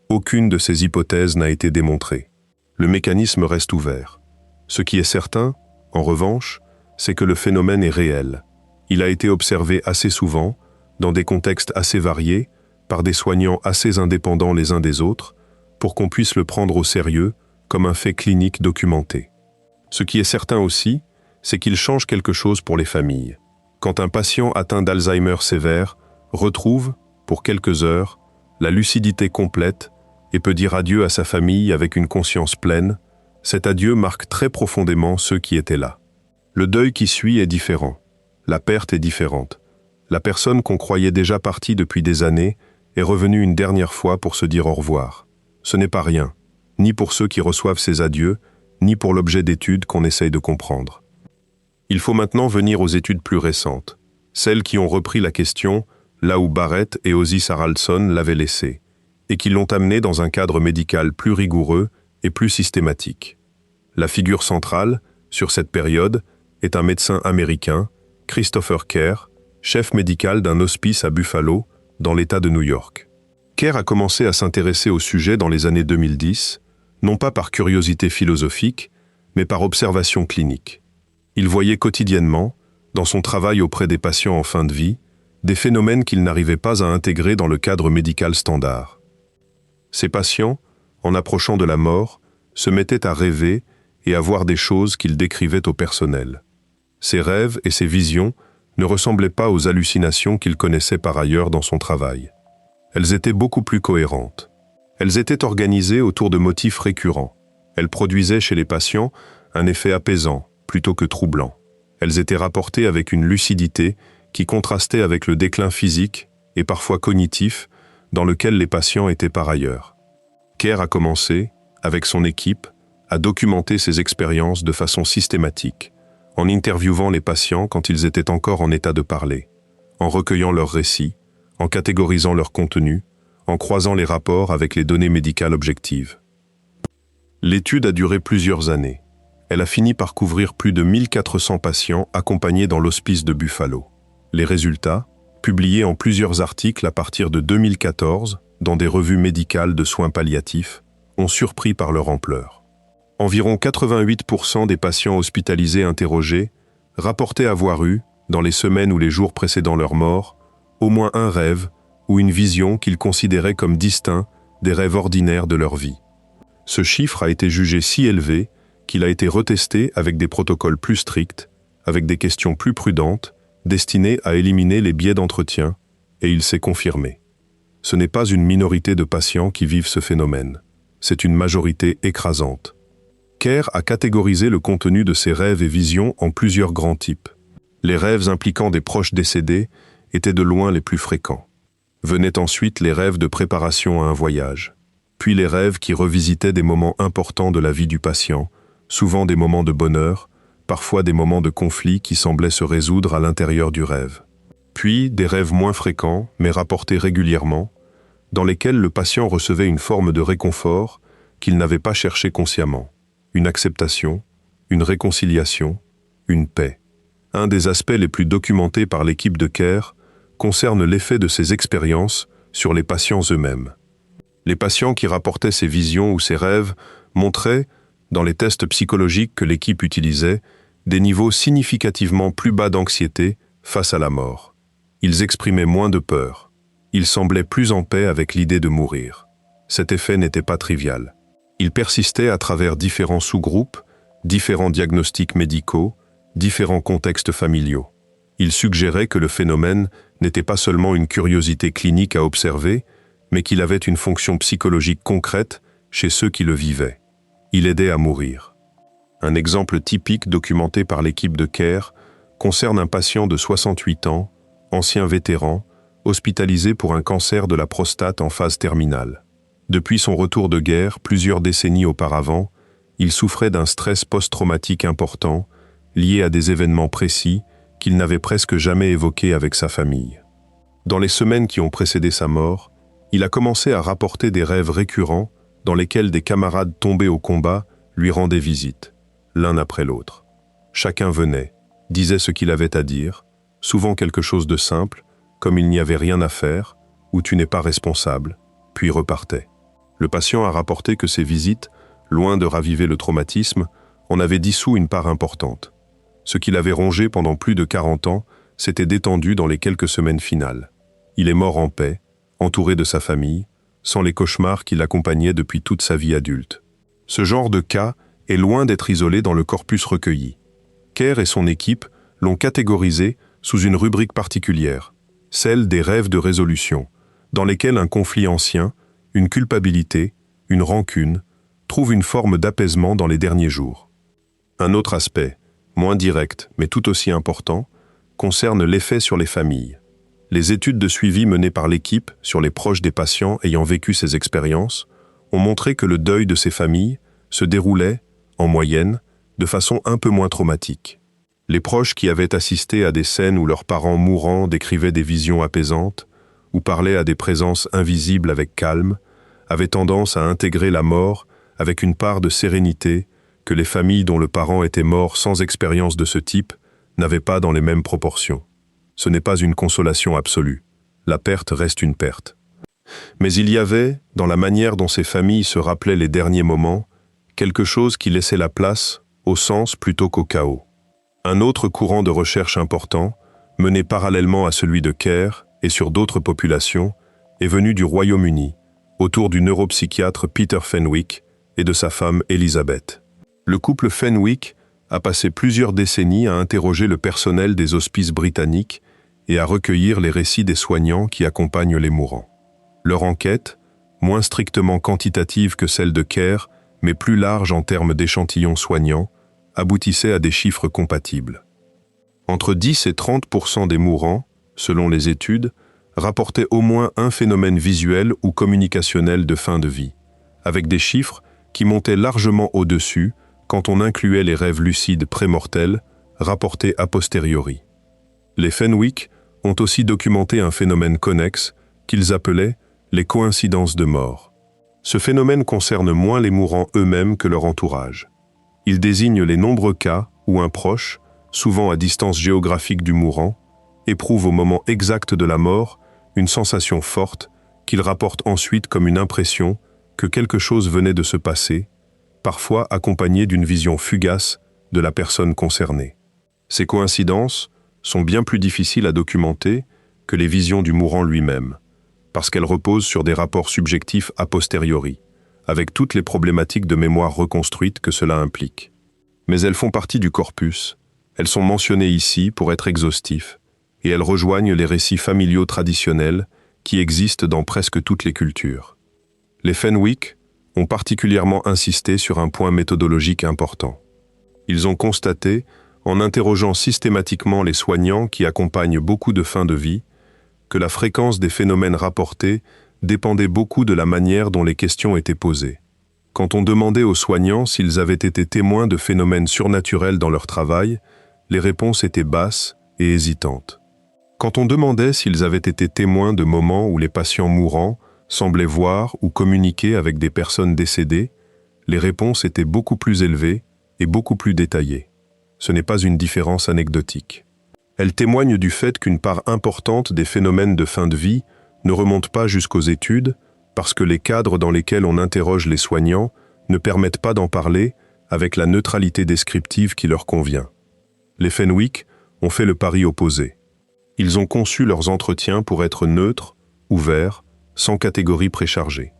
Aucune de ces hypothèses n'a été démontrée. Le mécanisme reste ouvert. Ce qui est certain, en revanche, c'est que le phénomène est réel. Il a été observé assez souvent, dans des contextes assez variés, par des soignants assez indépendants les uns des autres, pour qu'on puisse le prendre au sérieux comme un fait clinique documenté. Ce qui est certain aussi, c'est qu'il change quelque chose pour les familles. Quand un patient atteint d'Alzheimer sévère retrouve, pour quelques heures, la lucidité complète et peut dire adieu à sa famille avec une conscience pleine, cet adieu marque très profondément ceux qui étaient là. Le deuil qui suit est différent. La perte est différente. La personne qu'on croyait déjà partie depuis des années est revenue une dernière fois pour se dire au revoir. Ce n'est pas rien, ni pour ceux qui reçoivent ces adieux, ni pour l'objet d'études qu'on essaye de comprendre. Il faut maintenant venir aux études plus récentes, celles qui ont repris la question là où Barrett et Ozzy Haraldson l'avaient laissée, et qui l'ont amenée dans un cadre médical plus rigoureux et plus systématique. La figure centrale, sur cette période, est un médecin américain, Christopher Kerr, chef médical d'un hospice à Buffalo, dans l'État de New York. Kerr a commencé à s'intéresser au sujet dans les années 2010, non pas par curiosité philosophique, mais par observation clinique. Il voyait quotidiennement, dans son travail auprès des patients en fin de vie, des phénomènes qu'il n'arrivait pas à intégrer dans le cadre médical standard. Ces patients, en approchant de la mort, se mettaient à rêver et à voir des choses qu'ils décrivaient au personnel. Ces rêves et ces visions ne ressemblaient pas aux hallucinations qu'il connaissait par ailleurs dans son travail. Elles étaient beaucoup plus cohérentes. Elles étaient organisées autour de motifs récurrents. Elles produisaient chez les patients un effet apaisant plutôt que troublant. Elles étaient rapportées avec une lucidité qui contrastait avec le déclin physique et parfois cognitif dans lequel les patients étaient par ailleurs. Kerr a commencé, avec son équipe, à documenter ces expériences de façon systématique, en interviewant les patients quand ils étaient encore en état de parler, en recueillant leurs récits, en catégorisant leur contenu, en croisant les rapports avec les données médicales objectives. L'étude a duré plusieurs années. Elle a fini par couvrir plus de 1400 patients accompagnés dans l'hospice de Buffalo. Les résultats, publiés en plusieurs articles à partir de 2014 dans des revues médicales de soins palliatifs, ont surpris par leur ampleur. Environ 88% des patients hospitalisés interrogés rapportaient avoir eu, dans les semaines ou les jours précédant leur mort, au moins un rêve ou une vision qu'ils considéraient comme distinct des rêves ordinaires de leur vie. Ce chiffre a été jugé si élevé qu'il a été retesté avec des protocoles plus stricts, avec des questions plus prudentes, destinées à éliminer les biais d'entretien, et il s'est confirmé. Ce n'est pas une minorité de patients qui vivent ce phénomène, c'est une majorité écrasante. Kerr a catégorisé le contenu de ces rêves et visions en plusieurs grands types. Les rêves impliquant des proches décédés étaient de loin les plus fréquents. Venaient ensuite les rêves de préparation à un voyage, puis les rêves qui revisitaient des moments importants de la vie du patient, souvent des moments de bonheur, parfois des moments de conflit qui semblaient se résoudre à l'intérieur du rêve. Puis des rêves moins fréquents, mais rapportés régulièrement, dans lesquels le patient recevait une forme de réconfort qu'il n'avait pas cherché consciemment, une acceptation, une réconciliation, une paix. Un des aspects les plus documentés par l'équipe de Kerr concerne l'effet de ces expériences sur les patients eux-mêmes. Les patients qui rapportaient ces visions ou ces rêves montraient, dans les tests psychologiques que l'équipe utilisait, des niveaux significativement plus bas d'anxiété face à la mort. Ils exprimaient moins de peur. Ils semblaient plus en paix avec l'idée de mourir. Cet effet n'était pas trivial. Il persistait à travers différents sous-groupes, différents diagnostics médicaux, différents contextes familiaux. Il suggérait que le phénomène n'était pas seulement une curiosité clinique à observer, mais qu'il avait une fonction psychologique concrète chez ceux qui le vivaient. Il aidait à mourir. Un exemple typique documenté par l'équipe de Kerr concerne un patient de 68 ans, ancien vétéran, hospitalisé pour un cancer de la prostate en phase terminale. Depuis son retour de guerre, plusieurs décennies auparavant, il souffrait d'un stress post-traumatique important, lié à des événements précis qu'il n'avait presque jamais évoqués avec sa famille. Dans les semaines qui ont précédé sa mort, il a commencé à rapporter des rêves récurrents dans lesquels des camarades tombés au combat lui rendaient visite, l'un après l'autre. Chacun venait, disait ce qu'il avait à dire, souvent quelque chose de simple, comme il n'y avait rien à faire, ou tu n'es pas responsable, puis repartait. Le patient a rapporté que ces visites, loin de raviver le traumatisme, en avait dissous une part importante. Ce qu'il avait rongé pendant plus de 40 ans s'était détendu dans les quelques semaines finales. Il est mort en paix, entouré de sa famille, sans les cauchemars qui l'accompagnaient depuis toute sa vie adulte. Ce genre de cas est loin d'être isolé dans le corpus recueilli. Kerr et son équipe l'ont catégorisé sous une rubrique particulière, celle des rêves de résolution, dans lesquels un conflit ancien, une culpabilité, une rancune, trouve une forme d'apaisement dans les derniers jours. Un autre aspect, moins direct mais tout aussi important, concerne l'effet sur les familles. Les études de suivi menées par l'équipe sur les proches des patients ayant vécu ces expériences ont montré que le deuil de ces familles se déroulait, en moyenne, de façon un peu moins traumatique. Les proches qui avaient assisté à des scènes où leurs parents mourants décrivaient des visions apaisantes ou parlaient à des présences invisibles avec calme, avaient tendance à intégrer la mort avec une part de sérénité que les familles dont le parent était mort sans expérience de ce type n'avaient pas dans les mêmes proportions. Ce n'est pas une consolation absolue. La perte reste une perte. Mais il y avait, dans la manière dont ces familles se rappelaient les derniers moments, quelque chose qui laissait la place au sens plutôt qu'au chaos. Un autre courant de recherche important, mené parallèlement à celui de Kerr et sur d'autres populations, est venu du Royaume-Uni, autour du neuropsychiatre Peter Fenwick et de sa femme Elizabeth. Le couple Fenwick a passé plusieurs décennies à interroger le personnel des hospices britanniques et à recueillir les récits des soignants qui accompagnent les mourants. Leur enquête, moins strictement quantitative que celle de Kerr, mais plus large en termes d'échantillons soignants, aboutissait à des chiffres compatibles. Entre 10 et 30% des mourants, selon les études, rapportaient au moins un phénomène visuel ou communicationnel de fin de vie, avec des chiffres qui montaient largement au-dessus quand on incluait les rêves lucides prémortels, rapportés a posteriori. Les Fenwick ont aussi documenté un phénomène connexe qu'ils appelaient les coïncidences de mort. Ce phénomène concerne moins les mourants eux-mêmes que leur entourage. Il désigne les nombreux cas où un proche, souvent à distance géographique du mourant, éprouve au moment exact de la mort une sensation forte qu'il rapporte ensuite comme une impression que quelque chose venait de se passer, parfois accompagnée d'une vision fugace de la personne concernée. Ces coïncidences sont bien plus difficiles à documenter que les visions du mourant lui-même, parce qu'elles reposent sur des rapports subjectifs a posteriori, avec toutes les problématiques de mémoire reconstruite que cela implique. Mais elles font partie du corpus, elles sont mentionnées ici pour être exhaustifs, et elles rejoignent les récits familiaux traditionnels qui existent dans presque toutes les cultures. Les Fenwick ont particulièrement insisté sur un point méthodologique important. Ils ont constaté, en interrogeant systématiquement les soignants qui accompagnent beaucoup de fins de vie, que la fréquence des phénomènes rapportés dépendait beaucoup de la manière dont les questions étaient posées. Quand on demandait aux soignants s'ils avaient été témoins de phénomènes surnaturels dans leur travail, les réponses étaient basses et hésitantes. Quand on demandait s'ils avaient été témoins de moments où les patients mourants semblaient voir ou communiquer avec des personnes décédées, les réponses étaient beaucoup plus élevées et beaucoup plus détaillées. Ce n'est pas une différence anecdotique. Elle témoigne du fait qu'une part importante des phénomènes de fin de vie ne remonte pas jusqu'aux études parce que les cadres dans lesquels on interroge les soignants ne permettent pas d'en parler avec la neutralité descriptive qui leur convient. Les Fenwick ont fait le pari opposé. Ils ont conçu leurs entretiens pour être neutres, ouverts, sans catégorie préchargée.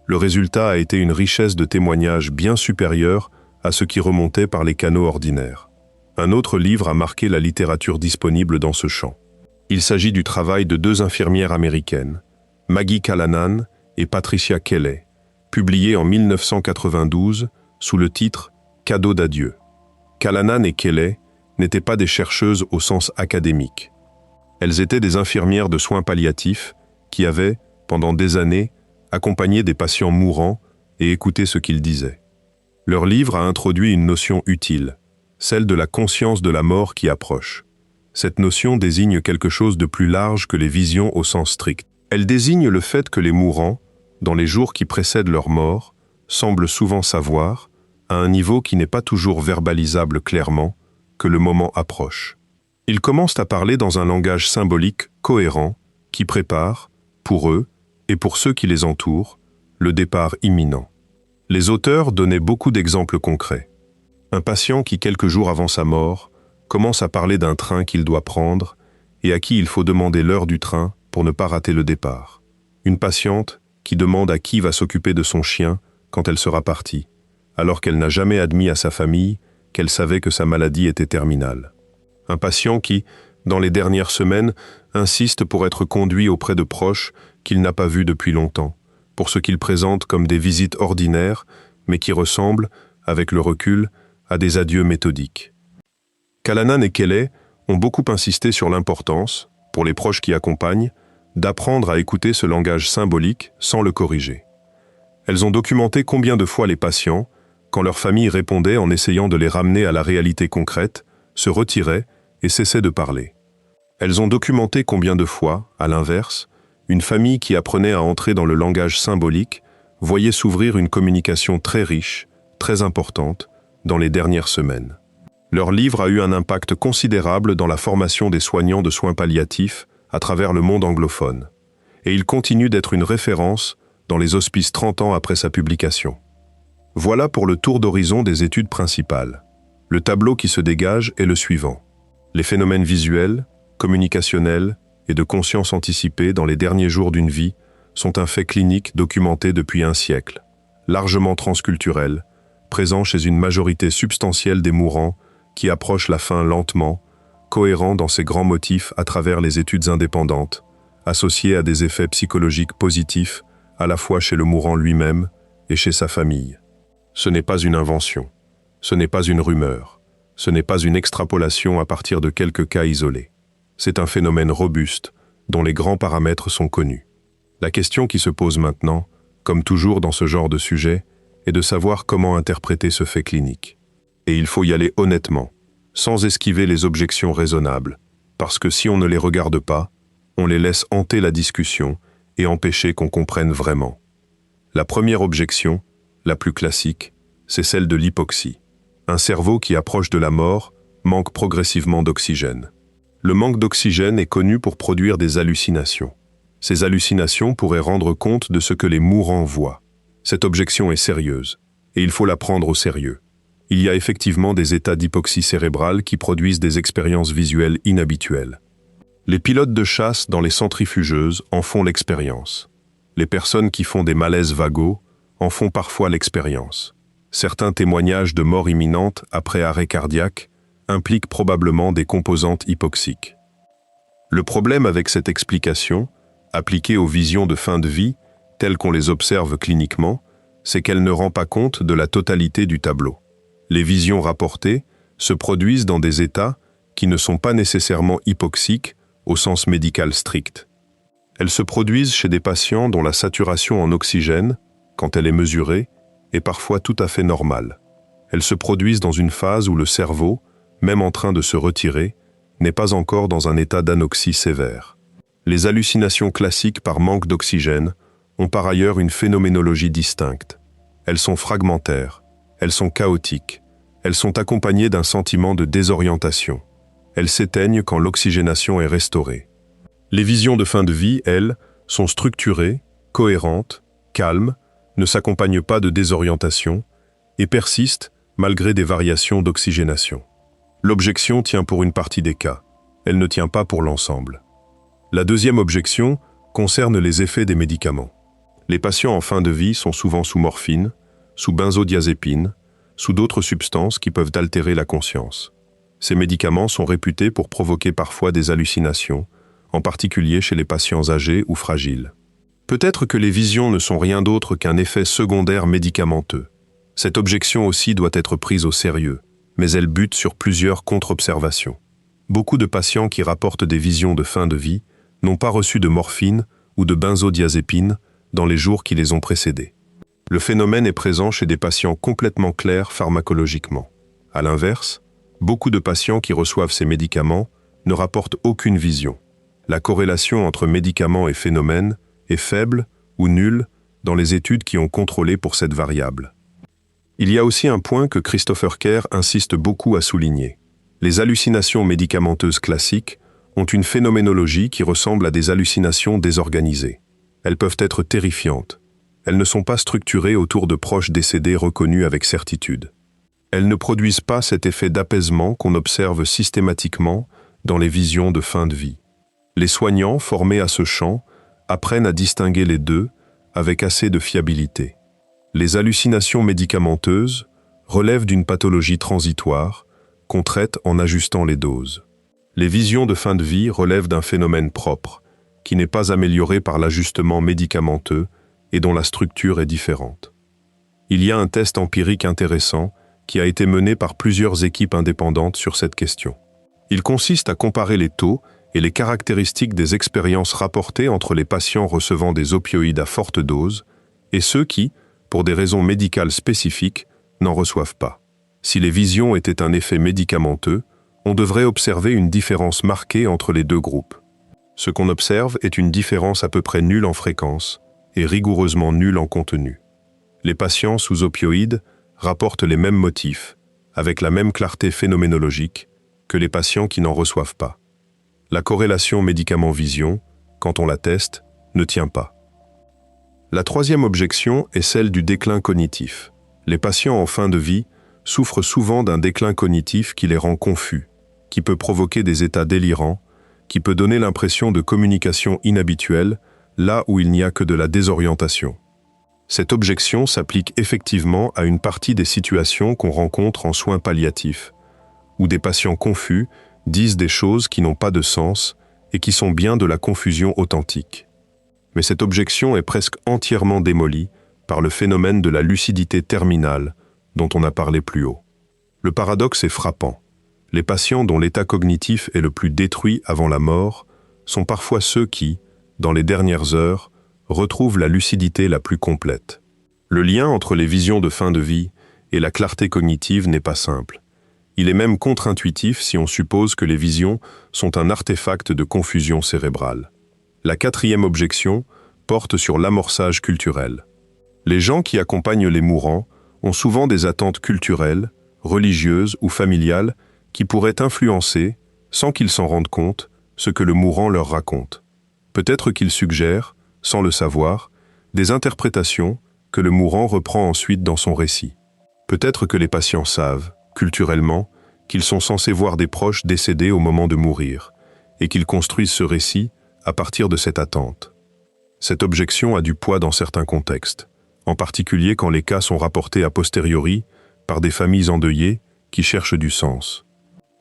Le résultat a été une richesse de témoignages bien supérieure à ce qui remontait par les canaux ordinaires. Un autre livre a marqué la littérature disponible dans ce champ. Il s'agit du travail de deux infirmières américaines, Maggie Callanan et Patricia Kelly, publié en 1992 sous le titre « Cadeau d'adieu ». Callanan et Kelly n'étaient pas des chercheuses au sens académique. Elles étaient des infirmières de soins palliatifs qui avaient, pendant des années, accompagné des patients mourants et écouté ce qu'ils disaient. Leur livre a introduit une notion utile, celle de la conscience de la mort qui approche. Cette notion désigne quelque chose de plus large que les visions au sens strict. Elle désigne le fait que les mourants, dans les jours qui précèdent leur mort, semblent souvent savoir, à un niveau qui n'est pas toujours verbalisable clairement, que le moment approche. Ils commencent à parler dans un langage symbolique cohérent qui prépare, pour eux et pour ceux qui les entourent, le départ imminent. Les auteurs donnaient beaucoup d'exemples concrets. Un patient qui, quelques jours avant sa mort, commence à parler d'un train qu'il doit prendre et à qui il faut demander l'heure du train pour ne pas rater le départ. Une patiente qui demande à qui va s'occuper de son chien quand elle sera partie, alors qu'elle n'a jamais admis à sa famille qu'elle savait que sa maladie était terminale. Un patient qui, dans les dernières semaines, insiste pour être conduit auprès de proches qu'il n'a pas vus depuis longtemps, pour ce qu'il présente comme des visites ordinaires, mais qui ressemblent, avec le recul, à des adieux méthodiques. Callanan et Kelly ont beaucoup insisté sur l'importance, pour les proches qui accompagnent, d'apprendre à écouter ce langage symbolique sans le corriger. Elles ont documenté combien de fois les patients, quand leur famille répondait en essayant de les ramener à la réalité concrète, se retiraient et cessaient de parler. Elles ont documenté combien de fois, à l'inverse, une famille qui apprenait à entrer dans le langage symbolique voyait s'ouvrir une communication très riche, très importante, dans les dernières semaines. Leur livre a eu un impact considérable dans la formation des soignants de soins palliatifs à travers le monde anglophone, et il continue d'être une référence dans les hospices 30 ans après sa publication. Voilà pour le tour d'horizon des études principales. Le tableau qui se dégage est le suivant. Les phénomènes visuels, communicationnels et de conscience anticipée dans les derniers jours d'une vie sont un fait clinique documenté depuis un siècle, largement transculturel, présent chez une majorité substantielle des mourants qui approchent la fin lentement, cohérent dans ses grands motifs à travers les études indépendantes, associés à des effets psychologiques positifs à la fois chez le mourant lui-même et chez sa famille. Ce n'est pas une invention, ce n'est pas une rumeur, ce n'est pas une extrapolation à partir de quelques cas isolés. C'est un phénomène robuste dont les grands paramètres sont connus. La question qui se pose maintenant, comme toujours dans ce genre de sujet, est de savoir comment interpréter ce fait clinique. Et il faut y aller honnêtement, sans esquiver les objections raisonnables, parce que si on ne les regarde pas, on les laisse hanter la discussion et empêcher qu'on comprenne vraiment. La première objection, la plus classique, c'est celle de l'hypoxie. Un cerveau qui approche de la mort manque progressivement d'oxygène. Le manque d'oxygène est connu pour produire des hallucinations. Ces hallucinations pourraient rendre compte de ce que les mourants voient. Cette objection est sérieuse, et il faut la prendre au sérieux. Il y a effectivement des états d'hypoxie cérébrale qui produisent des expériences visuelles inhabituelles. Les pilotes de chasse dans les centrifugeuses en font l'expérience. Les personnes qui font des malaises vagaux en font parfois l'expérience. Certains témoignages de mort imminente après arrêt cardiaque impliquent probablement des composantes hypoxiques. Le problème avec cette explication, appliquée aux visions de fin de vie, telles qu'on les observe cliniquement, c'est qu'elle ne rend pas compte de la totalité du tableau. Les visions rapportées se produisent dans des états qui ne sont pas nécessairement hypoxiques au sens médical strict. Elles se produisent chez des patients dont la saturation en oxygène, quand elle est mesurée, est parfois tout à fait normale. Elles se produisent dans une phase où le cerveau, même en train de se retirer, n'est pas encore dans un état d'anoxie sévère. Les hallucinations classiques par manque d'oxygène ont par ailleurs une phénoménologie distincte. Elles sont fragmentaires, elles sont chaotiques, elles sont accompagnées d'un sentiment de désorientation. Elles s'éteignent quand l'oxygénation est restaurée. Les visions de fin de vie, elles, sont structurées, cohérentes, calmes, ne s'accompagnent pas de désorientation et persistent malgré des variations d'oxygénation. L'objection tient pour une partie des cas, elle ne tient pas pour l'ensemble. La deuxième objection concerne les effets des médicaments. Les patients en fin de vie sont souvent sous morphine, sous benzodiazépine, sous d'autres substances qui peuvent altérer la conscience. Ces médicaments sont réputés pour provoquer parfois des hallucinations, en particulier chez les patients âgés ou fragiles. Peut-être que les visions ne sont rien d'autre qu'un effet secondaire médicamenteux. Cette objection aussi doit être prise au sérieux, mais elle bute sur plusieurs contre-observations. Beaucoup de patients qui rapportent des visions de fin de vie n'ont pas reçu de morphine ou de benzodiazépine dans les jours qui les ont précédés. Le phénomène est présent chez des patients complètement clairs pharmacologiquement. À l'inverse, beaucoup de patients qui reçoivent ces médicaments ne rapportent aucune vision. La corrélation entre médicaments et phénomène est faible ou nulle dans les études qui ont contrôlé pour cette variable. Il y a aussi un point que Christopher Kerr insiste beaucoup à souligner. Les hallucinations médicamenteuses classiques ont une phénoménologie qui ressemble à des hallucinations désorganisées. Elles peuvent être terrifiantes. Elles ne sont pas structurées autour de proches décédés reconnus avec certitude. Elles ne produisent pas cet effet d'apaisement qu'on observe systématiquement dans les visions de fin de vie. Les soignants formés à ce champ apprennent à distinguer les deux avec assez de fiabilité. Les hallucinations médicamenteuses relèvent d'une pathologie transitoire qu'on traite en ajustant les doses. Les visions de fin de vie relèvent d'un phénomène propre, qui n'est pas amélioré par l'ajustement médicamenteux et dont la structure est différente. Il y a un test empirique intéressant qui a été mené par plusieurs équipes indépendantes sur cette question. Il consiste à comparer les taux et les caractéristiques des expériences rapportées entre les patients recevant des opioïdes à forte dose et ceux qui, pour des raisons médicales spécifiques, n'en reçoivent pas. Si les visions étaient un effet médicamenteux, on devrait observer une différence marquée entre les deux groupes. Ce qu'on observe est une différence à peu près nulle en fréquence et rigoureusement nulle en contenu. Les patients sous opioïdes rapportent les mêmes motifs, avec la même clarté phénoménologique, que les patients qui n'en reçoivent pas. La corrélation médicament-vision, quand on la teste, ne tient pas. La troisième objection est celle du déclin cognitif. Les patients en fin de vie souffrent souvent d'un déclin cognitif qui les rend confus, qui peut provoquer des états délirants, qui peut donner l'impression de communication inhabituelle, là où il n'y a que de la désorientation. Cette objection s'applique effectivement à une partie des situations qu'on rencontre en soins palliatifs, où des patients confus disent des choses qui n'ont pas de sens et qui sont bien de la confusion authentique. Mais cette objection est presque entièrement démolie par le phénomène de la lucidité terminale dont on a parlé plus haut. Le paradoxe est frappant. Les patients dont l'état cognitif est le plus détruit avant la mort sont parfois ceux qui, dans les dernières heures, retrouvent la lucidité la plus complète. Le lien entre les visions de fin de vie et la clarté cognitive n'est pas simple. Il est même contre-intuitif si on suppose que les visions sont un artefact de confusion cérébrale. La quatrième objection porte sur l'amorçage culturel. Les gens qui accompagnent les mourants ont souvent des attentes culturelles, religieuses ou familiales qui pourraient influencer, sans qu'ils s'en rendent compte, ce que le mourant leur raconte. Peut-être qu'ils suggèrent, sans le savoir, des interprétations que le mourant reprend ensuite dans son récit. Peut-être que les patients savent, culturellement, qu'ils sont censés voir des proches décédés au moment de mourir, et qu'ils construisent ce récit à partir de cette attente. Cette objection a du poids dans certains contextes, en particulier quand les cas sont rapportés a posteriori par des familles endeuillées qui cherchent du sens.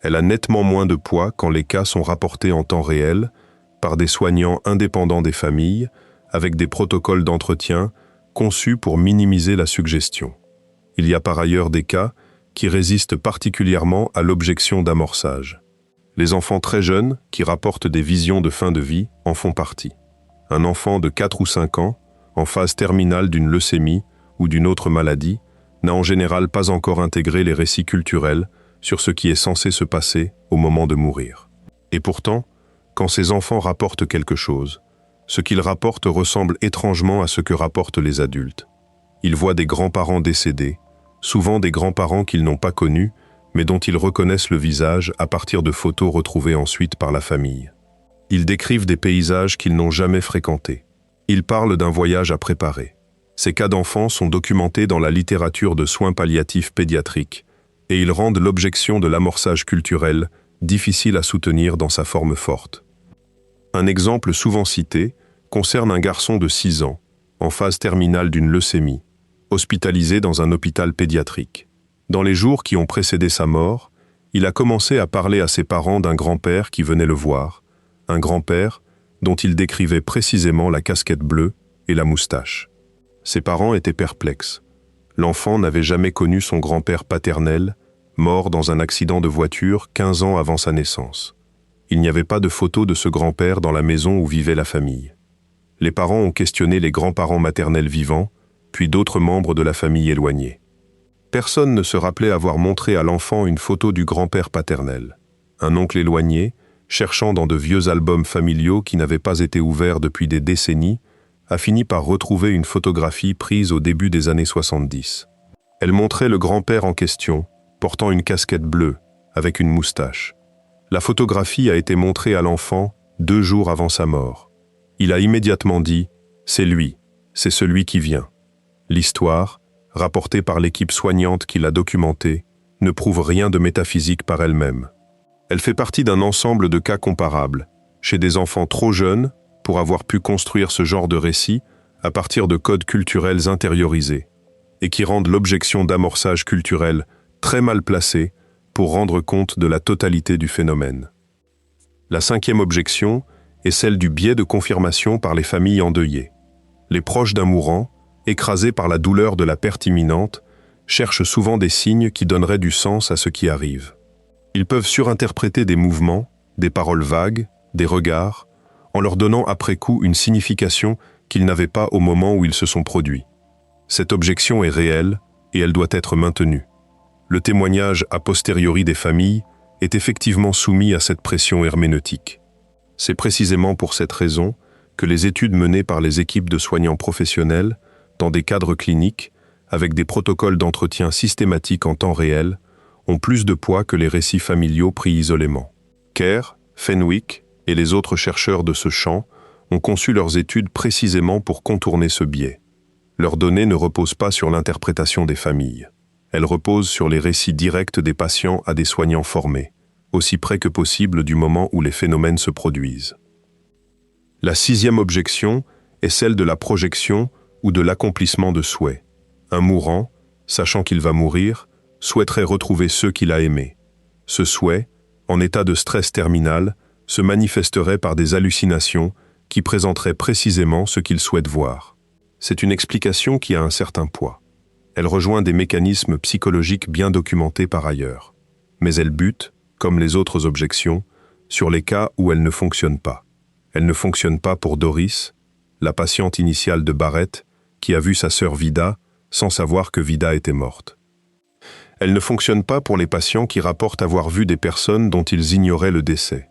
Elle a nettement moins de poids quand les cas sont rapportés en temps réel par des soignants indépendants des familles, avec des protocoles d'entretien conçus pour minimiser la suggestion. Il y a par ailleurs des cas qui résistent particulièrement à l'objection d'amorçage. Les enfants très jeunes qui rapportent des visions de fin de vie en font partie. Un enfant de 4 ou 5 ans, en phase terminale d'une leucémie ou d'une autre maladie, n'a en général pas encore intégré les récits culturels sur ce qui est censé se passer au moment de mourir. Et pourtant, quand ces enfants rapportent quelque chose, ce qu'ils rapportent ressemble étrangement à ce que rapportent les adultes. Ils voient des grands-parents décédés, souvent des grands-parents qu'ils n'ont pas connus, mais dont ils reconnaissent le visage à partir de photos retrouvées ensuite par la famille. Ils décrivent des paysages qu'ils n'ont jamais fréquentés. Ils parlent d'un voyage à préparer. Ces cas d'enfants sont documentés dans la littérature de soins palliatifs pédiatriques, et ils rendent l'objection de l'amorçage culturel difficile à soutenir dans sa forme forte. Un exemple souvent cité concerne un garçon de 6 ans, en phase terminale d'une leucémie, hospitalisé dans un hôpital pédiatrique. Dans les jours qui ont précédé sa mort, il a commencé à parler à ses parents d'un grand-père qui venait le voir, un grand-père dont il décrivait précisément la casquette bleue et la moustache. Ses parents étaient perplexes. L'enfant n'avait jamais connu son grand-père paternel, mort dans un accident de voiture 15 ans avant sa naissance. Il n'y avait pas de photo de ce grand-père dans la maison où vivait la famille. Les parents ont questionné les grands-parents maternels vivants, puis d'autres membres de la famille éloignés. Personne ne se rappelait avoir montré à l'enfant une photo du grand-père paternel. Un oncle éloigné, cherchant dans de vieux albums familiaux qui n'avaient pas été ouverts depuis des décennies, a fini par retrouver une photographie prise au début des années 70. Elle montrait le grand-père en question, portant une casquette bleue, avec une moustache. La photographie a été montrée à l'enfant 2 jours avant sa mort. Il a immédiatement dit « C'est lui, c'est celui qui vient ». L'histoire, rapportée par l'équipe soignante qui l'a documentée, ne prouve rien de métaphysique par elle-même. Elle fait partie d'un ensemble de cas comparables, chez des enfants trop jeunes pour avoir pu construire ce genre de récit à partir de codes culturels intériorisés, et qui rendent l'objection d'amorçage culturel très mal placée pour rendre compte de la totalité du phénomène. La cinquième objection est celle du biais de confirmation par les familles endeuillées. Les proches d'un mourant, écrasés par la douleur de la perte imminente, cherchent souvent des signes qui donneraient du sens à ce qui arrive. Ils peuvent surinterpréter des mouvements, des paroles vagues, des regards, en leur donnant après coup une signification qu'ils n'avaient pas au moment où ils se sont produits. Cette objection est réelle et elle doit être maintenue. Le témoignage a posteriori des familles est effectivement soumis à cette pression herméneutique. C'est précisément pour cette raison que les études menées par les équipes de soignants professionnels, dans des cadres cliniques, avec des protocoles d'entretien systématiques en temps réel, ont plus de poids que les récits familiaux pris isolément. Kerr, Fenwick et les autres chercheurs de ce champ ont conçu leurs études précisément pour contourner ce biais. Leurs données ne reposent pas sur l'interprétation des familles. Elles reposent sur les récits directs des patients à des soignants formés, aussi près que possible du moment où les phénomènes se produisent. La sixième objection est celle de la projection ou de l'accomplissement de souhaits. Un mourant, sachant qu'il va mourir, souhaiterait retrouver ceux qu'il a aimés. Ce souhait, en état de stress terminal, se manifesterait par des hallucinations qui présenteraient précisément ce qu'il souhaite voir. C'est une explication qui a un certain poids. Elle rejoint des mécanismes psychologiques bien documentés par ailleurs. Mais elle bute, comme les autres objections, sur les cas où elle ne fonctionne pas. Elle ne fonctionne pas pour Doris, la patiente initiale de Barrett, qui a vu sa sœur Vida sans savoir que Vida était morte. Elle ne fonctionne pas pour les patients qui rapportent avoir vu des personnes dont ils ignoraient le décès.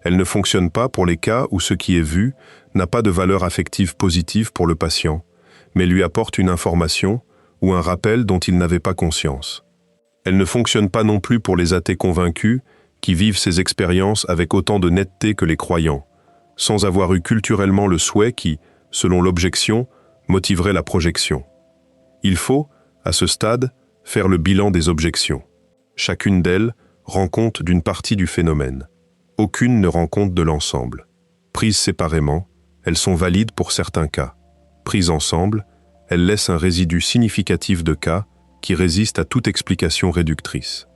Elle ne fonctionne pas pour les cas où ce qui est vu n'a pas de valeur affective positive pour le patient, mais lui apporte une information ou un rappel dont il n'avait pas conscience. Elle ne fonctionne pas non plus pour les athées convaincus qui vivent ces expériences avec autant de netteté que les croyants, sans avoir eu culturellement le souhait qui, selon l'objection, motiverait la projection. Il faut, à ce stade, faire le bilan des objections. Chacune d'elles rend compte d'une partie du phénomène. Aucune ne rend compte de l'ensemble. Prises séparément, elles sont valides pour certains cas. Prises ensemble, elles laissent un résidu significatif de cas qui résiste à toute explication réductrice.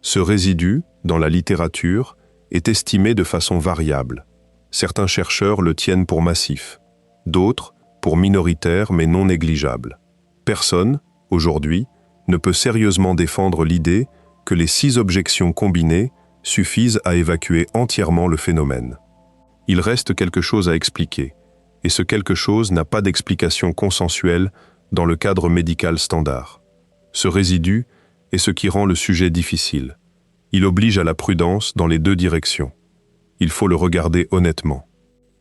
Ce résidu, dans la littérature, est estimé de façon variable. Certains chercheurs le tiennent pour massif, d'autres pour minoritaire mais non négligeable. Personne, aujourd'hui, ne peut sérieusement défendre l'idée que les 6 objections combinées suffisent à évacuer entièrement le phénomène. Il reste quelque chose à expliquer, et ce quelque chose n'a pas d'explication consensuelle dans le cadre médical standard. Ce résidu est ce qui rend le sujet difficile. Il oblige à la prudence dans les 2 directions. Il faut le regarder honnêtement.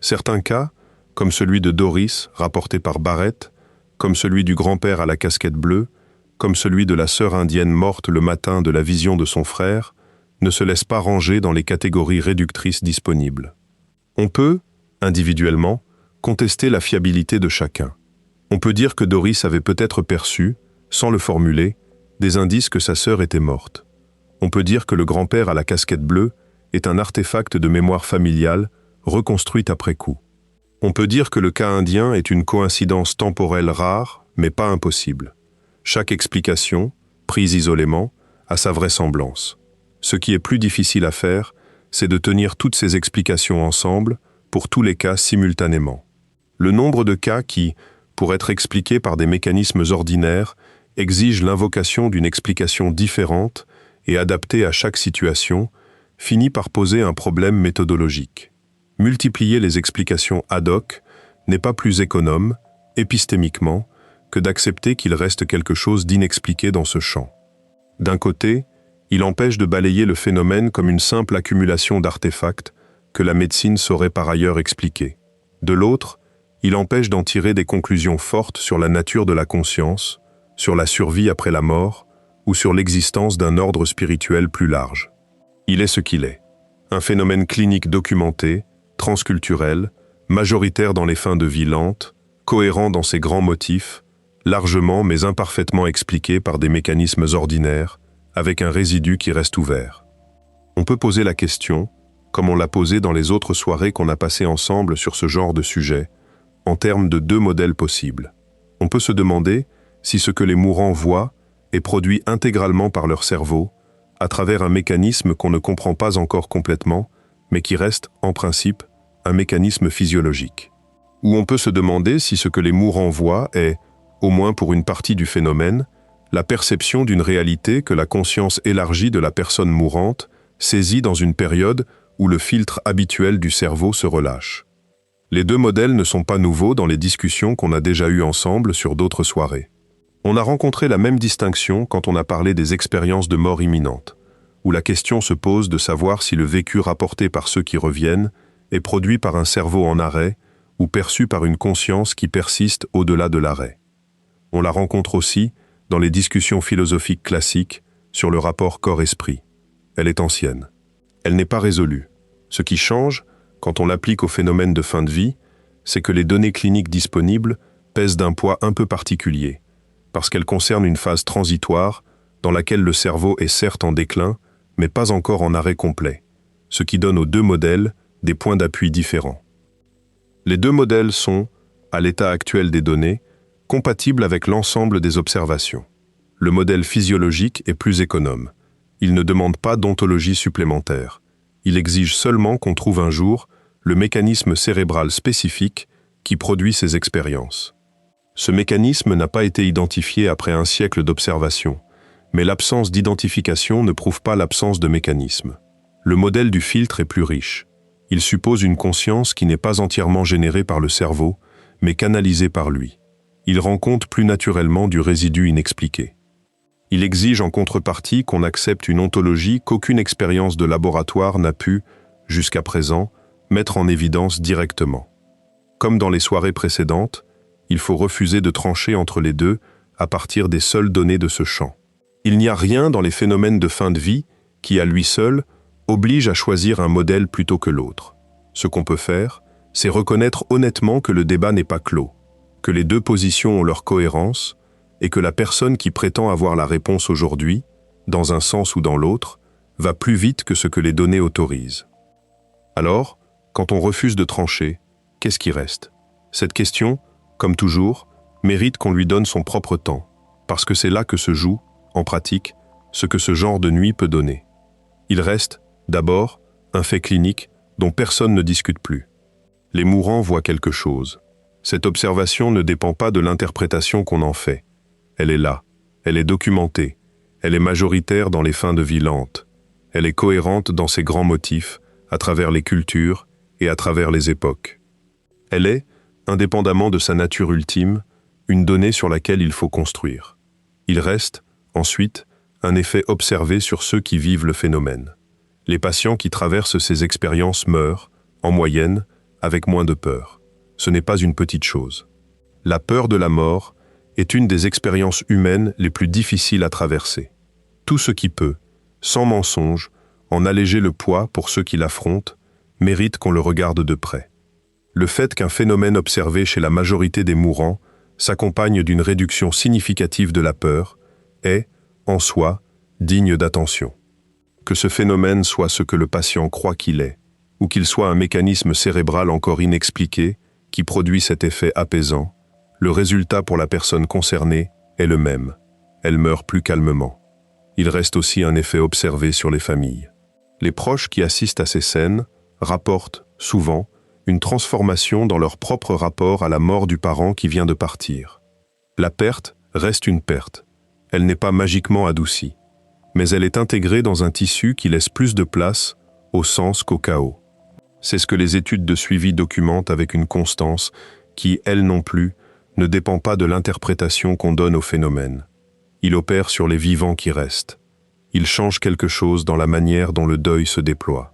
Certains cas, comme celui de Doris, rapporté par Barrett, comme celui du grand-père à la casquette bleue, comme celui de la sœur indienne morte le matin de la vision de son frère, ne se laissent pas ranger dans les catégories réductrices disponibles. On peut, individuellement, contester la fiabilité de chacun. On peut dire que Doris avait peut-être perçu, sans le formuler, des indices que sa sœur était morte. On peut dire que le grand-père à la casquette bleue est un artefact de mémoire familiale reconstruite après coup. On peut dire que le cas indien est une coïncidence temporelle rare, mais pas impossible. Chaque explication, prise isolément, a sa vraisemblance. Ce qui est plus difficile à faire, c'est de tenir toutes ces explications ensemble, pour tous les cas simultanément. Le nombre de cas qui, pour être expliqués par des mécanismes ordinaires, exige l'invocation d'une explication différente et adaptée à chaque situation, finit par poser un problème méthodologique. Multiplier les explications ad hoc n'est pas plus économe, épistémiquement, que d'accepter qu'il reste quelque chose d'inexpliqué dans ce champ. D'un côté, il empêche de balayer le phénomène comme une simple accumulation d'artefacts que la médecine saurait par ailleurs expliquer. De l'autre, il empêche d'en tirer des conclusions fortes sur la nature de la conscience, sur la survie après la mort, ou sur l'existence d'un ordre spirituel plus large. Il est ce qu'il est. Un phénomène clinique documenté, transculturel, majoritaire dans les fins de vie lentes, cohérent dans ses grands motifs, largement mais imparfaitement expliqué par des mécanismes ordinaires, avec un résidu qui reste ouvert. On peut poser la question, comme on l'a posé dans les autres soirées qu'on a passées ensemble sur ce genre de sujet, en termes de deux modèles possibles. On peut se demander si ce que les mourants voient est produit intégralement par leur cerveau, à travers un mécanisme qu'on ne comprend pas encore complètement, mais qui reste, en principe, un mécanisme physiologique. Ou on peut se demander si ce que les mourants voient est, au moins pour une partie du phénomène, la perception d'une réalité que la conscience élargie de la personne mourante saisit dans une période où le filtre habituel du cerveau se relâche. Les deux modèles ne sont pas nouveaux dans les discussions qu'on a déjà eues ensemble sur d'autres soirées. On a rencontré la même distinction quand on a parlé des expériences de mort imminente, où la question se pose de savoir si le vécu rapporté par ceux qui reviennent est produit par un cerveau en arrêt ou perçu par une conscience qui persiste au-delà de l'arrêt. On la rencontre aussi dans les discussions philosophiques classiques sur le rapport corps-esprit. Elle est ancienne. Elle n'est pas résolue. Ce qui change, quand on l'applique au phénomène de fin de vie, c'est que les données cliniques disponibles pèsent d'un poids un peu particulier, parce qu'elles concernent une phase transitoire dans laquelle le cerveau est certes en déclin, mais pas encore en arrêt complet, ce qui donne aux deux modèles des points d'appui différents. Les deux modèles sont, à l'état actuel des données, compatibles avec l'ensemble des observations. Le modèle physiologique est plus économe. Il ne demande pas d'ontologie supplémentaire. Il exige seulement qu'on trouve un jour le mécanisme cérébral spécifique qui produit ces expériences. Ce mécanisme n'a pas été identifié après un siècle d'observation, mais l'absence d'identification ne prouve pas l'absence de mécanisme. Le modèle du filtre est plus riche. Il suppose une conscience qui n'est pas entièrement générée par le cerveau, mais canalisée par lui. Il rend compte plus naturellement du résidu inexpliqué. Il exige en contrepartie qu'on accepte une ontologie qu'aucune expérience de laboratoire n'a pu, jusqu'à présent, mettre en évidence directement. Comme dans les soirées précédentes, il faut refuser de trancher entre les deux à partir des seules données de ce champ. Il n'y a rien dans les phénomènes de fin de vie qui, à lui seul, oblige à choisir un modèle plutôt que l'autre. Ce qu'on peut faire, c'est reconnaître honnêtement que le débat n'est pas clos, que les deux positions ont leur cohérence, et que la personne qui prétend avoir la réponse aujourd'hui, dans un sens ou dans l'autre, va plus vite que ce que les données autorisent. Alors, quand on refuse de trancher, qu'est-ce qui reste? Cette question, comme toujours, mérite qu'on lui donne son propre temps, parce que c'est là que se joue, en pratique, ce que ce genre de nuit peut donner. Il reste, d'abord, un fait clinique dont personne ne discute plus. Les mourants voient quelque chose. Cette observation ne dépend pas de l'interprétation qu'on en fait. Elle est là, elle est documentée, elle est majoritaire dans les fins de vie lentes, elle est cohérente dans ses grands motifs, à travers les cultures et à travers les époques. Elle est, indépendamment de sa nature ultime, une donnée sur laquelle il faut construire. Il reste, ensuite, un effet observé sur ceux qui vivent le phénomène. Les patients qui traversent ces expériences meurent, en moyenne, avec moins de peur. Ce n'est pas une petite chose. La peur de la mort est une des expériences humaines les plus difficiles à traverser. Tout ce qui peut, sans mensonge, en alléger le poids pour ceux qui l'affrontent, mérite qu'on le regarde de près. Le fait qu'un phénomène observé chez la majorité des mourants s'accompagne d'une réduction significative de la peur est, en soi, digne d'attention. Que ce phénomène soit ce que le patient croit qu'il est, ou qu'il soit un mécanisme cérébral encore inexpliqué qui produit cet effet apaisant, le résultat pour la personne concernée est le même. Elle meurt plus calmement. Il reste aussi un effet observé sur les familles. Les proches qui assistent à ces scènes rapportent, souvent, une transformation dans leur propre rapport à la mort du parent qui vient de partir. La perte reste une perte. Elle n'est pas magiquement adoucie, mais elle est intégrée dans un tissu qui laisse plus de place au sens qu'au chaos. C'est ce que les études de suivi documentent avec une constance qui, elle non plus, ne dépend pas de l'interprétation qu'on donne au phénomène. Il opère sur les vivants qui restent. Il change quelque chose dans la manière dont le deuil se déploie.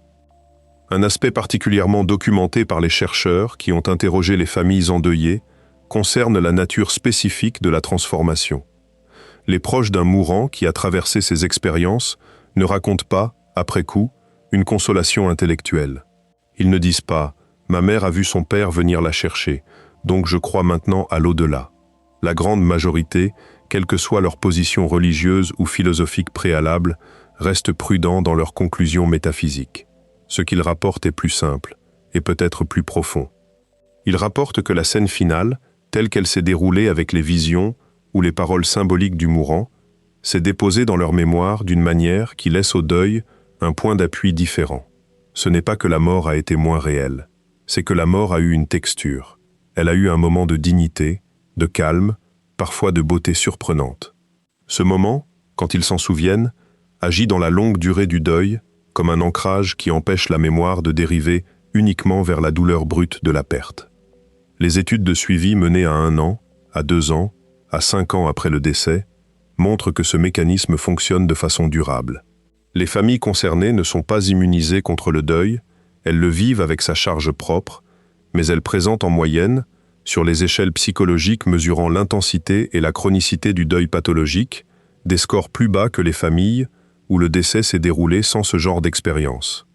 Un aspect particulièrement documenté par les chercheurs qui ont interrogé les familles endeuillées concerne la nature spécifique de la transformation. Les proches d'un mourant qui a traversé ces expériences ne racontent pas, après coup, une consolation intellectuelle. Ils ne disent pas « Ma mère a vu son père venir la chercher, donc je crois maintenant à l'au-delà ». La grande majorité quelle que soit leur position religieuse ou philosophique préalable, restent prudents dans leurs conclusions métaphysiques. Ce qu'ils rapportent est plus simple, et peut-être plus profond. Ils rapportent que la scène finale, telle qu'elle s'est déroulée avec les visions ou les paroles symboliques du mourant, s'est déposée dans leur mémoire d'une manière qui laisse au deuil un point d'appui différent. Ce n'est pas que la mort a été moins réelle, c'est que la mort a eu une texture. Elle a eu un moment de dignité, de calme, parfois de beauté surprenante. Ce moment, quand ils s'en souviennent, agit dans la longue durée du deuil comme un ancrage qui empêche la mémoire de dériver uniquement vers la douleur brute de la perte. Les études de suivi menées à 1 an, à 2 ans, à 5 ans après le décès, montrent que ce mécanisme fonctionne de façon durable. Les familles concernées ne sont pas immunisées contre le deuil, elles le vivent avec sa charge propre, mais elles présentent en moyenne, sur les échelles psychologiques mesurant l'intensité et la chronicité du deuil pathologique, des scores plus bas que les familles où le décès s'est déroulé sans ce genre d'expérience.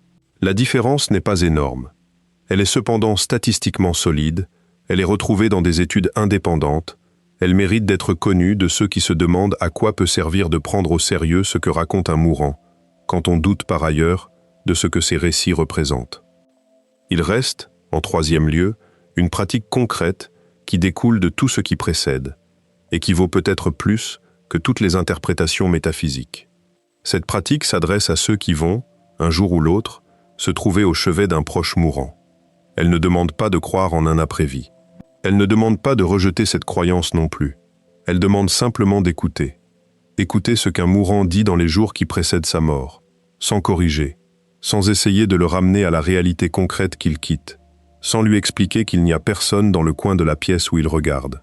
La différence n'est pas énorme. Elle est cependant statistiquement solide, elle est retrouvée dans des études indépendantes, elle mérite d'être connue de ceux qui se demandent à quoi peut servir de prendre au sérieux ce que raconte un mourant, quand on doute par ailleurs de ce que ces récits représentent. Il reste, en 3e lieu, une pratique concrète qui découle de tout ce qui précède, et qui vaut peut-être plus que toutes les interprétations métaphysiques. Cette pratique s'adresse à ceux qui vont, un jour ou l'autre, se trouver au chevet d'un proche mourant. Elle ne demande pas de croire en un après-vie. Elle ne demande pas de rejeter cette croyance non plus. Elle demande simplement d'écouter. Écouter ce qu'un mourant dit dans les jours qui précèdent sa mort, sans corriger, sans essayer de le ramener à la réalité concrète qu'il quitte, sans lui expliquer qu'il n'y a personne dans le coin de la pièce où il regarde.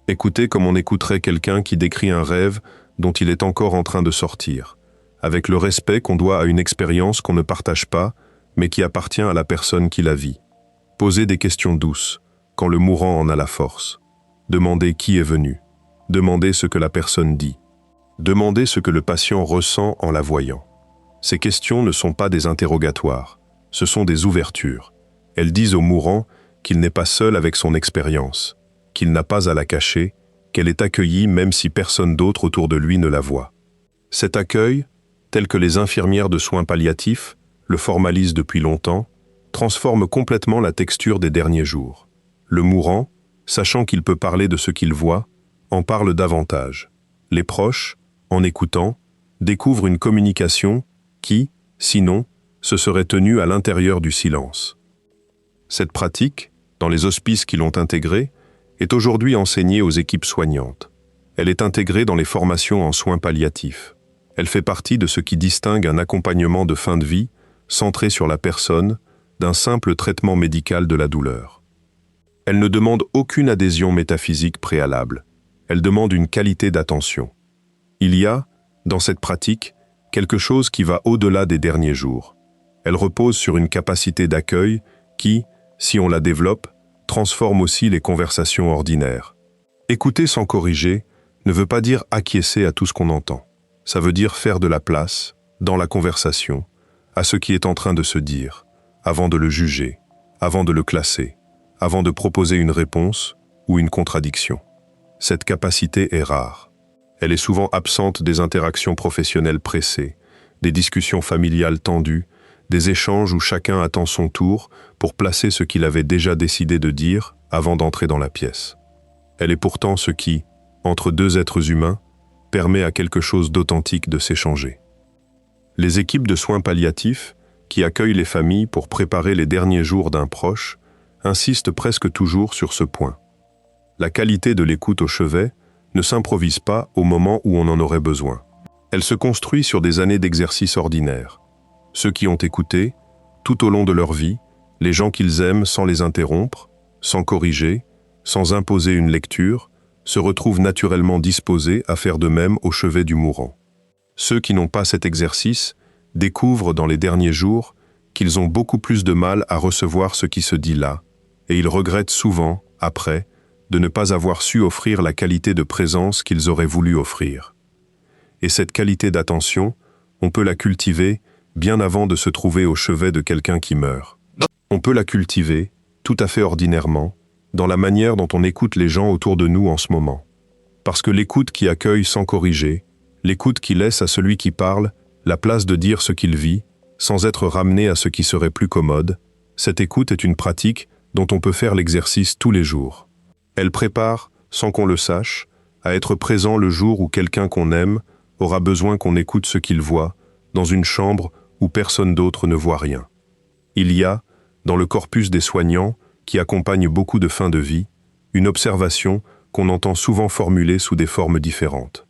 Écouter comme on écouterait quelqu'un qui décrit un rêve dont il est encore en train de sortir, avec le respect qu'on doit à une expérience qu'on ne partage pas, mais qui appartient à la personne qui la vit. Poser des questions douces, quand le mourant en a la force. Demander qui est venu. Demander ce que la personne dit. Demander ce que le patient ressent en la voyant. Ces questions ne sont pas des interrogatoires, ce sont des ouvertures. Elles disent au mourant qu'il n'est pas seul avec son expérience, qu'il n'a pas à la cacher, qu'elle est accueillie même si personne d'autre autour de lui ne la voit. Cet accueil, tel que les infirmières de soins palliatifs le formalisent depuis longtemps, transforme complètement la texture des derniers jours. Le mourant, sachant qu'il peut parler de ce qu'il voit, en parle davantage. Les proches, en écoutant, découvrent une communication qui, sinon, se serait tenue à l'intérieur du silence. Cette pratique, dans les hospices qui l'ont intégrée, est aujourd'hui enseignée aux équipes soignantes. Elle est intégrée dans les formations en soins palliatifs. Elle fait partie de ce qui distingue un accompagnement de fin de vie, centré sur la personne, d'un simple traitement médical de la douleur. Elle ne demande aucune adhésion métaphysique préalable. Elle demande une qualité d'attention. Il y a, dans cette pratique, quelque chose qui va au-delà des derniers jours. Elle repose sur une capacité d'accueil qui, si on la développe, transforme aussi les conversations ordinaires. Écouter sans corriger ne veut pas dire acquiescer à tout ce qu'on entend. Ça veut dire faire de la place, dans la conversation, à ce qui est en train de se dire, avant de le juger, avant de le classer, avant de proposer une réponse ou une contradiction. Cette capacité est rare. Elle est souvent absente des interactions professionnelles pressées, des discussions familiales tendues, des échanges où chacun attend son tour pour placer ce qu'il avait déjà décidé de dire avant d'entrer dans la pièce. Elle est pourtant ce qui, entre deux êtres humains, permet à quelque chose d'authentique de s'échanger. Les équipes de soins palliatifs, qui accueillent les familles pour préparer les derniers jours d'un proche, insistent presque toujours sur ce point. La qualité de l'écoute au chevet ne s'improvise pas au moment où on en aurait besoin. Elle se construit sur des années d'exercice ordinaire. Ceux qui ont écouté, tout au long de leur vie, les gens qu'ils aiment sans les interrompre, sans corriger, sans imposer une lecture, se retrouvent naturellement disposés à faire de même au chevet du mourant. Ceux qui n'ont pas cet exercice découvrent dans les derniers jours qu'ils ont beaucoup plus de mal à recevoir ce qui se dit là, et ils regrettent souvent, après, de ne pas avoir su offrir la qualité de présence qu'ils auraient voulu offrir. Et cette qualité d'attention, on peut la cultiver bien avant de se trouver au chevet de quelqu'un qui meurt. On peut la cultiver, tout à fait ordinairement, dans la manière dont on écoute les gens autour de nous en ce moment. Parce que l'écoute qui accueille sans corriger, l'écoute qui laisse à celui qui parle la place de dire ce qu'il vit, sans être ramené à ce qui serait plus commode, cette écoute est une pratique dont on peut faire l'exercice tous les jours. Elle prépare, sans qu'on le sache, à être présent le jour où quelqu'un qu'on aime aura besoin qu'on écoute ce qu'il voit, dans une chambre où personne d'autre ne voit rien. Il y a, dans le corpus des soignants, qui accompagne beaucoup de fins de vie, une observation qu'on entend souvent formulée sous des formes différentes.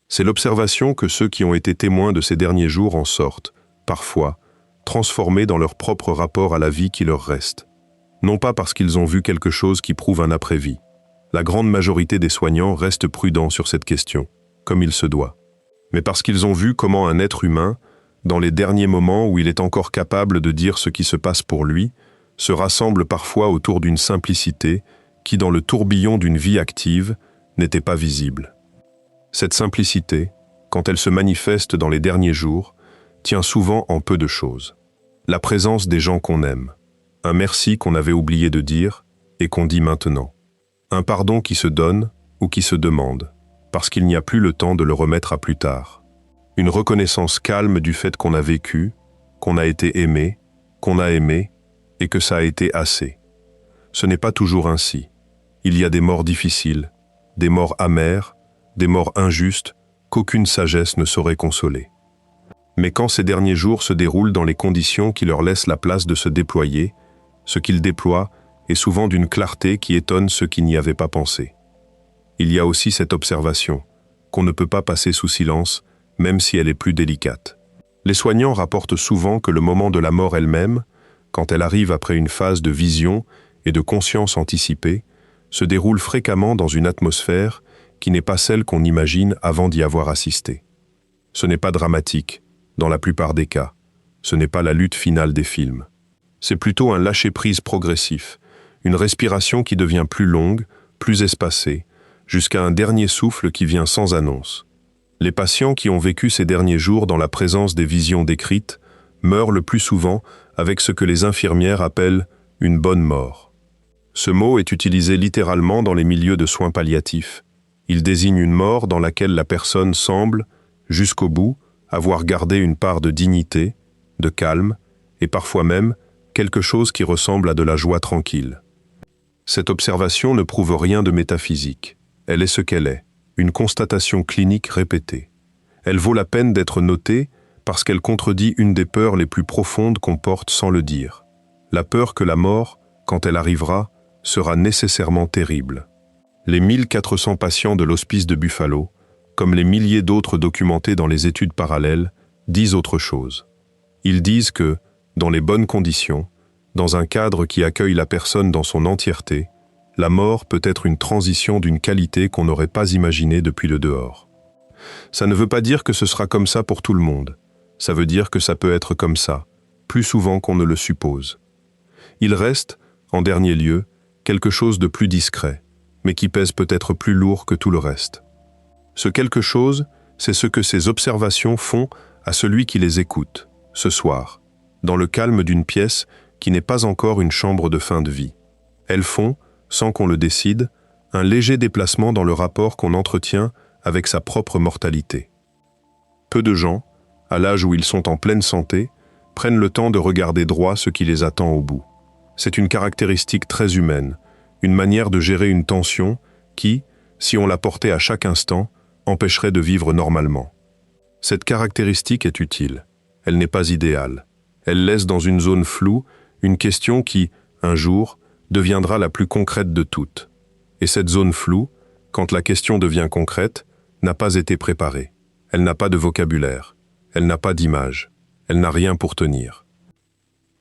C'est l'observation que ceux qui ont été témoins de ces derniers jours en sortent, parfois, transformés dans leur propre rapport à la vie qui leur reste. Non pas parce qu'ils ont vu quelque chose qui prouve un après-vie. La grande majorité des soignants restent prudents sur cette question, comme il se doit. Mais parce qu'ils ont vu comment un être humain, dans les derniers moments où il est encore capable de dire ce qui se passe pour lui, se rassemble parfois autour d'une simplicité qui, dans le tourbillon d'une vie active, n'était pas visible. Cette simplicité, quand elle se manifeste dans les derniers jours, tient souvent en peu de choses. La présence des gens qu'on aime, un merci qu'on avait oublié de dire et qu'on dit maintenant, un pardon qui se donne ou qui se demande, parce qu'il n'y a plus le temps de le remettre à plus tard, une reconnaissance calme du fait qu'on a vécu, qu'on a été aimé, qu'on a aimé et que ça a été assez. Ce n'est pas toujours ainsi. Il y a des morts difficiles, des morts amères, des morts injustes qu'aucune sagesse ne saurait consoler. Mais quand ces derniers jours se déroulent dans les conditions qui leur laissent la place de se déployer, ce qu'ils déploient est souvent d'une clarté qui étonne ceux qui n'y avaient pas pensé. Il y a aussi cette observation, qu'on ne peut pas passer sous silence, même si elle est plus délicate. Les soignants rapportent souvent que le moment de la mort elle-même, quand elle arrive après une phase de vision et de conscience anticipée, se déroule fréquemment dans une atmosphère qui n'est pas celle qu'on imagine avant d'y avoir assisté. Ce n'est pas dramatique, dans la plupart des cas. Ce n'est pas la lutte finale des films. C'est plutôt un lâcher-prise progressif, une respiration qui devient plus longue, plus espacée, jusqu'à un dernier souffle qui vient sans annonce. Les patients qui ont vécu ces derniers jours dans la présence des visions décrites meurent le plus souvent avec ce que les infirmières appellent une bonne mort. Ce mot est utilisé littéralement dans les milieux de soins palliatifs. Il désigne une mort dans laquelle la personne semble, jusqu'au bout, avoir gardé une part de dignité, de calme, et parfois même quelque chose qui ressemble à de la joie tranquille. Cette observation ne prouve rien de métaphysique. Elle est ce qu'elle est, une constatation clinique répétée. Elle vaut la peine d'être notée parce qu'elle contredit une des peurs les plus profondes qu'on porte sans le dire. La peur que la mort, quand elle arrivera, sera nécessairement terrible. Les 1400 patients de l'hospice de Buffalo, comme les milliers d'autres documentés dans les études parallèles, disent autre chose. Ils disent que, dans les bonnes conditions, dans un cadre qui accueille la personne dans son entièreté, la mort peut être une transition d'une qualité qu'on n'aurait pas imaginée depuis le dehors. Ça ne veut pas dire que ce sera comme ça pour tout le monde. Ça veut dire que ça peut être comme ça, plus souvent qu'on ne le suppose. Il reste, en dernier lieu, quelque chose de plus discret, mais qui pèse peut-être plus lourd que tout le reste. Ce quelque chose, c'est ce que ces observations font à celui qui les écoute, ce soir, dans le calme d'une pièce qui n'est pas encore une chambre de fin de vie. Elles font, sans qu'on le décide, un léger déplacement dans le rapport qu'on entretient avec sa propre mortalité. Peu de gens, à l'âge où ils sont en pleine santé, prennent le temps de regarder droit ce qui les attend au bout. C'est une caractéristique très humaine, une manière de gérer une tension qui, si on la portait à chaque instant, empêcherait de vivre normalement. Cette caractéristique est utile. Elle n'est pas idéale. Elle laisse dans une zone floue une question qui, un jour, deviendra la plus concrète de toutes. Et cette zone floue, quand la question devient concrète, n'a pas été préparée. Elle n'a pas de vocabulaire. Elle n'a pas d'image. Elle n'a rien pour tenir.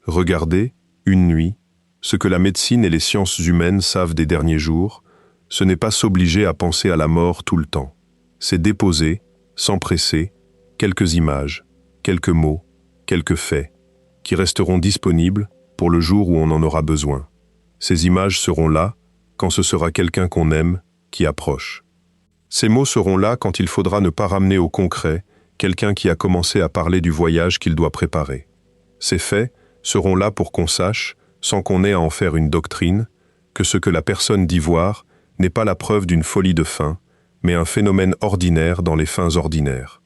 Regardez, une nuit, ce que la médecine et les sciences humaines savent des derniers jours, ce n'est pas s'obliger à penser à la mort tout le temps. C'est déposer, sans presser, quelques images, quelques mots, quelques faits, qui resteront disponibles pour le jour où on en aura besoin. Ces images seront là quand ce sera quelqu'un qu'on aime qui approche. Ces mots seront là quand il faudra ne pas ramener au concret quelqu'un qui a commencé à parler du voyage qu'il doit préparer. Ces faits seront là pour qu'on sache, sans qu'on ait à en faire une doctrine, que ce que la personne dit voir n'est pas la preuve d'une folie de faim, mais un phénomène ordinaire dans les fins ordinaires.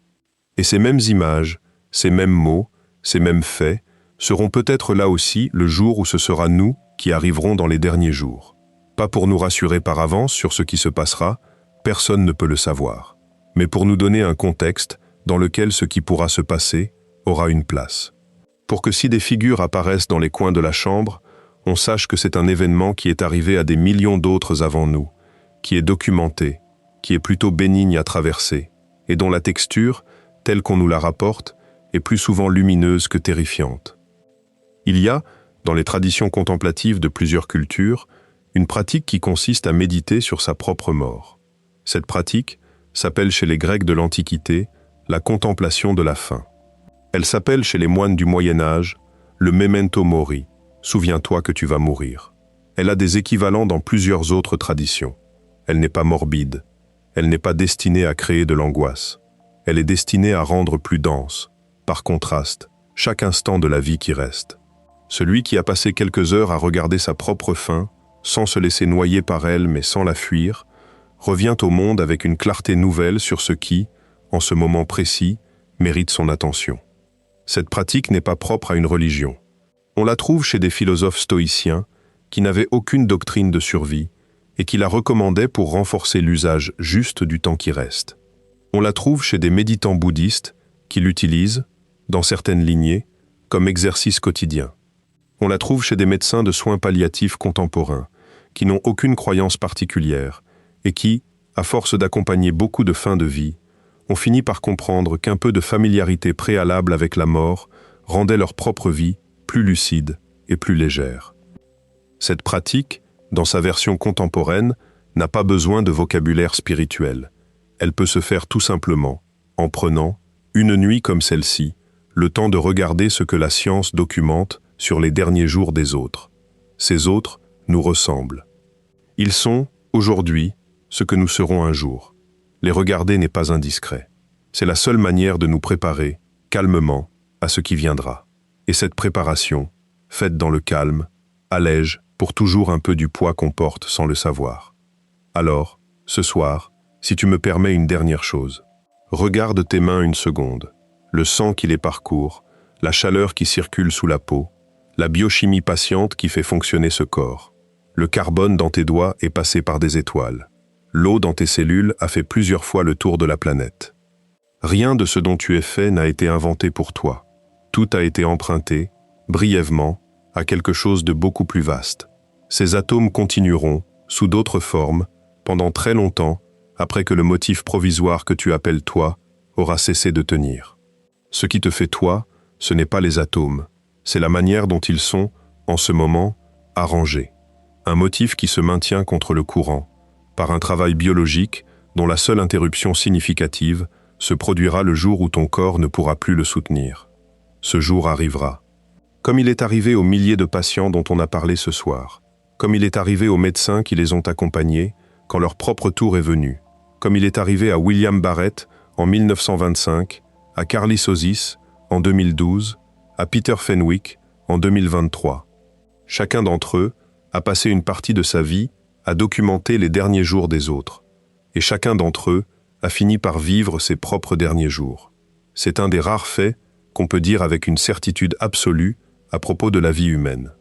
Et ces mêmes images, ces mêmes mots, ces mêmes faits, seront peut-être là aussi le jour où ce sera nous qui arriverons dans les derniers jours. Pas pour nous rassurer par avance sur ce qui se passera, personne ne peut le savoir, mais pour nous donner un contexte dans lequel ce qui pourra se passer aura une place. Pour que si des figures apparaissent dans les coins de la chambre, on sache que c'est un événement qui est arrivé à des millions d'autres avant nous, qui est documenté, qui est plutôt bénigne à traverser, et dont la texture, telle qu'on nous la rapporte, est plus souvent lumineuse que terrifiante. Il y a, dans les traditions contemplatives de plusieurs cultures, une pratique qui consiste à méditer sur sa propre mort. Cette pratique s'appelle chez les Grecs de l'Antiquité la contemplation de la fin. Elle s'appelle chez les moines du Moyen Âge le memento mori, souviens-toi que tu vas mourir. Elle a des équivalents dans plusieurs autres traditions. Elle n'est pas morbide, elle n'est pas destinée à créer de l'angoisse. Elle est destinée à rendre plus dense, par contraste, chaque instant de la vie qui reste. Celui qui a passé quelques heures à regarder sa propre fin, sans se laisser noyer par elle mais sans la fuir, revient au monde avec une clarté nouvelle sur ce qui, en ce moment précis, mérite son attention. Cette pratique n'est pas propre à une religion. On la trouve chez des philosophes stoïciens qui n'avaient aucune doctrine de survie et qui la recommandaient pour renforcer l'usage juste du temps qui reste. On la trouve chez des méditants bouddhistes qui l'utilisent, dans certaines lignées, comme exercice quotidien. On la trouve chez des médecins de soins palliatifs contemporains qui n'ont aucune croyance particulière et qui, à force d'accompagner beaucoup de fins de vie, ont fini par comprendre qu'un peu de familiarité préalable avec la mort rendait leur propre vie plus lucide et plus légère. Cette pratique, dans sa version contemporaine, n'a pas besoin de vocabulaire spirituel. Elle peut se faire tout simplement en prenant, une nuit comme celle-ci, le temps de regarder ce que la science documente sur les derniers jours des autres. Ces autres nous ressemblent. Ils sont, aujourd'hui, ce que nous serons un jour. Les regarder n'est pas indiscret. C'est la seule manière de nous préparer, calmement, à ce qui viendra. Et cette préparation, faite dans le calme, allège pour toujours un peu du poids qu'on porte sans le savoir. Alors, ce soir, si tu me permets une dernière chose, regarde tes mains une seconde, le sang qui les parcourt, la chaleur qui circule sous la peau, la biochimie patiente qui fait fonctionner ce corps. Le carbone dans tes doigts est passé par des étoiles. L'eau dans tes cellules a fait plusieurs fois le tour de la planète. Rien de ce dont tu es fait n'a été inventé pour toi. Tout a été emprunté, brièvement, à quelque chose de beaucoup plus vaste. Ces atomes continueront, sous d'autres formes, pendant très longtemps, après que le motif provisoire que tu appelles toi aura cessé de tenir. Ce qui te fait toi, ce n'est pas les atomes, c'est la manière dont ils sont, en ce moment, arrangés. Un motif qui se maintient contre le courant, par un travail biologique dont la seule interruption significative se produira le jour où ton corps ne pourra plus le soutenir. Ce jour arrivera. Comme il est arrivé aux milliers de patients dont on a parlé ce soir, comme il est arrivé aux médecins qui les ont accompagnés quand leur propre tour est venu, comme il est arrivé à William Barrett en 1925, à Carly Sosis en 2012, à Peter Fenwick en 2023. Chacun d'entre eux a passé une partie de sa vie à documenter les derniers jours des autres, et chacun d'entre eux a fini par vivre ses propres derniers jours. C'est un des rares faits qu'on peut dire avec une certitude absolue à propos de la vie humaine.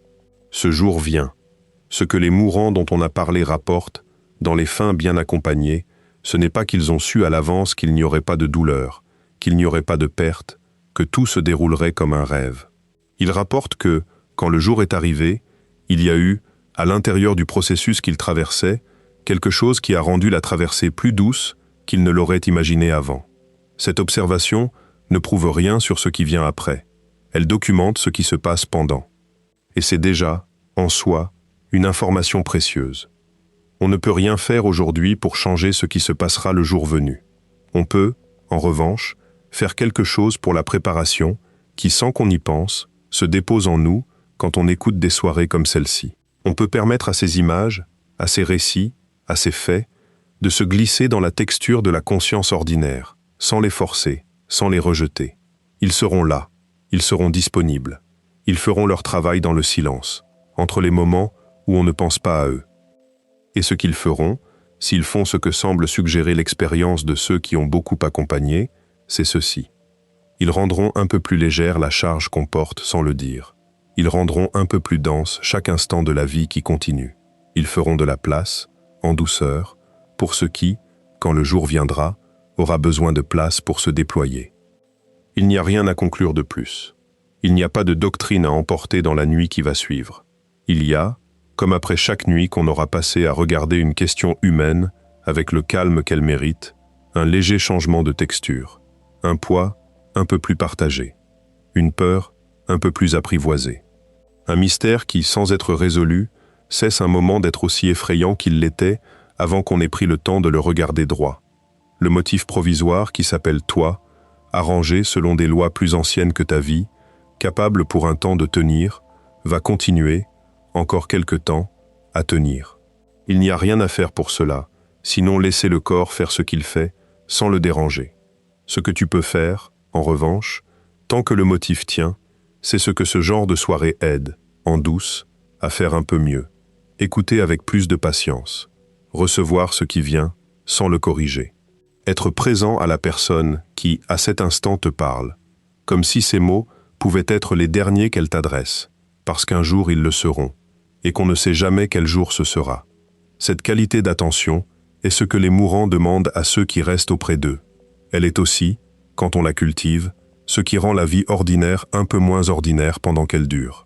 Ce jour vient. Ce que les mourants dont on a parlé rapportent, dans les fins bien accompagnés, ce n'est pas qu'ils ont su à l'avance qu'il n'y aurait pas de douleur, qu'il n'y aurait pas de perte, que tout se déroulerait comme un rêve. Ils rapportent que, quand le jour est arrivé, il y a eu, à l'intérieur du processus qu'ils traversaient, quelque chose qui a rendu la traversée plus douce qu'ils ne l'auraient imaginé avant. Cette observation ne prouve rien sur ce qui vient après. Elle documente ce qui se passe pendant. Et c'est déjà, en soi, une information précieuse. On ne peut rien faire aujourd'hui pour changer ce qui se passera le jour venu. On peut, en revanche, faire quelque chose pour la préparation qui, sans qu'on y pense, se dépose en nous quand on écoute des soirées comme celle-ci. On peut permettre à ces images, à ces récits, à ces faits, de se glisser dans la texture de la conscience ordinaire, sans les forcer, sans les rejeter. Ils seront là, ils seront disponibles. Ils feront leur travail dans le silence, entre les moments où on ne pense pas à eux. Et ce qu'ils feront, S'ils font ce que semble suggérer l'expérience de ceux qui ont beaucoup accompagné, c'est ceci. Ils rendront un peu plus légère la charge qu'on porte sans le dire. Ils rendront un peu plus dense chaque instant de la vie qui continue. Ils feront de la place, en douceur, pour ce qui, quand le jour viendra, aura besoin de place pour se déployer. Il n'y a rien à conclure de plus. Il n'y a pas de doctrine à emporter dans la nuit qui va suivre. Il y a, comme après chaque nuit qu'on aura passé à regarder une question humaine, avec le calme qu'elle mérite, un léger changement de texture, un poids un peu plus partagé, une peur un peu plus apprivoisée. Un mystère qui, sans être résolu, cesse un moment d'être aussi effrayant qu'il l'était avant qu'on ait pris le temps de le regarder droit. Le motif provisoire qui s'appelle toi, arrangé selon des lois plus anciennes que ta vie, capable pour un temps de tenir, va continuer, encore quelque temps, à tenir. Il n'y a rien à faire pour cela, sinon laisser le corps faire ce qu'il fait, sans le déranger. Ce que tu peux faire, en revanche, tant que le motif tient, c'est ce que ce genre de soirée aide, en douce, à faire un peu mieux. Écouter avec plus de patience. Recevoir ce qui vient, sans le corriger. Être présent à la personne qui, à cet instant, te parle, comme si ces mots pouvaient être les derniers qu'elle t'adresse, parce qu'un jour ils le seront, et qu'on ne sait jamais quel jour ce sera. Cette qualité d'attention est ce que les mourants demandent à ceux qui restent auprès d'eux. Elle est aussi, quand on la cultive, ce qui rend la vie ordinaire un peu moins ordinaire pendant qu'elle dure.